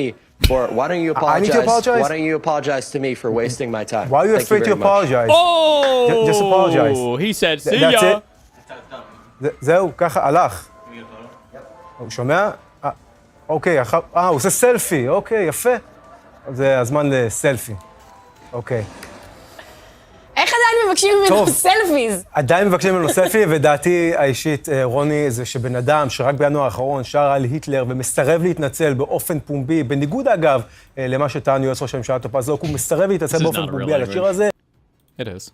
S13: for? Why don't you
S16: I need
S13: apologize?
S16: to apologize?
S13: Why don't you apologize to me for wasting my time?
S16: Why are you
S13: Thank
S16: afraid to
S13: very much.
S16: apologize?
S1: Oh,
S16: Just apologize.
S1: He said, see
S16: That's
S1: ya.
S16: it. זהו, ככה, הלך. הוא שומע? אוקיי, הוא עושה סלפי, אוקיי, יפה. זה הזמן לסלפי. אוקיי.
S15: איך עדיין מבקשים ממנו סלפיז?
S16: עדיין מבקשים ממנו סלפי, ודעתי האישית, רוני, זה שבן אדם שרק בינואר האחרון שר על היטלר ומסרב להתנצל באופן פומבי, בניגוד אגב למה שטען יועץ ראש הממשלה טופז לוק, הוא מסרב להתנצל באופן פומבי על השיר הזה.
S1: It is.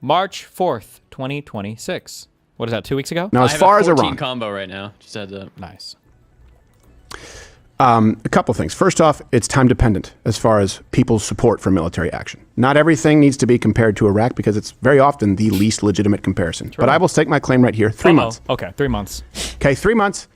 S1: March 4th, 2026. What is that, 2 weeks ago?
S17: Now,
S2: I
S17: as
S2: have
S17: far
S2: a
S17: as
S2: 14
S17: Iran,
S2: combo right now. Just heads up.
S1: Nice.
S17: a couple things. First off, it's time dependent as far as people's support for military action. Not everything needs to be compared to Iraq because it's very often the least legitimate comparison. But I will stake my claim right here. 3 months.
S1: Okay, 3 months.
S17: Okay, 3 months.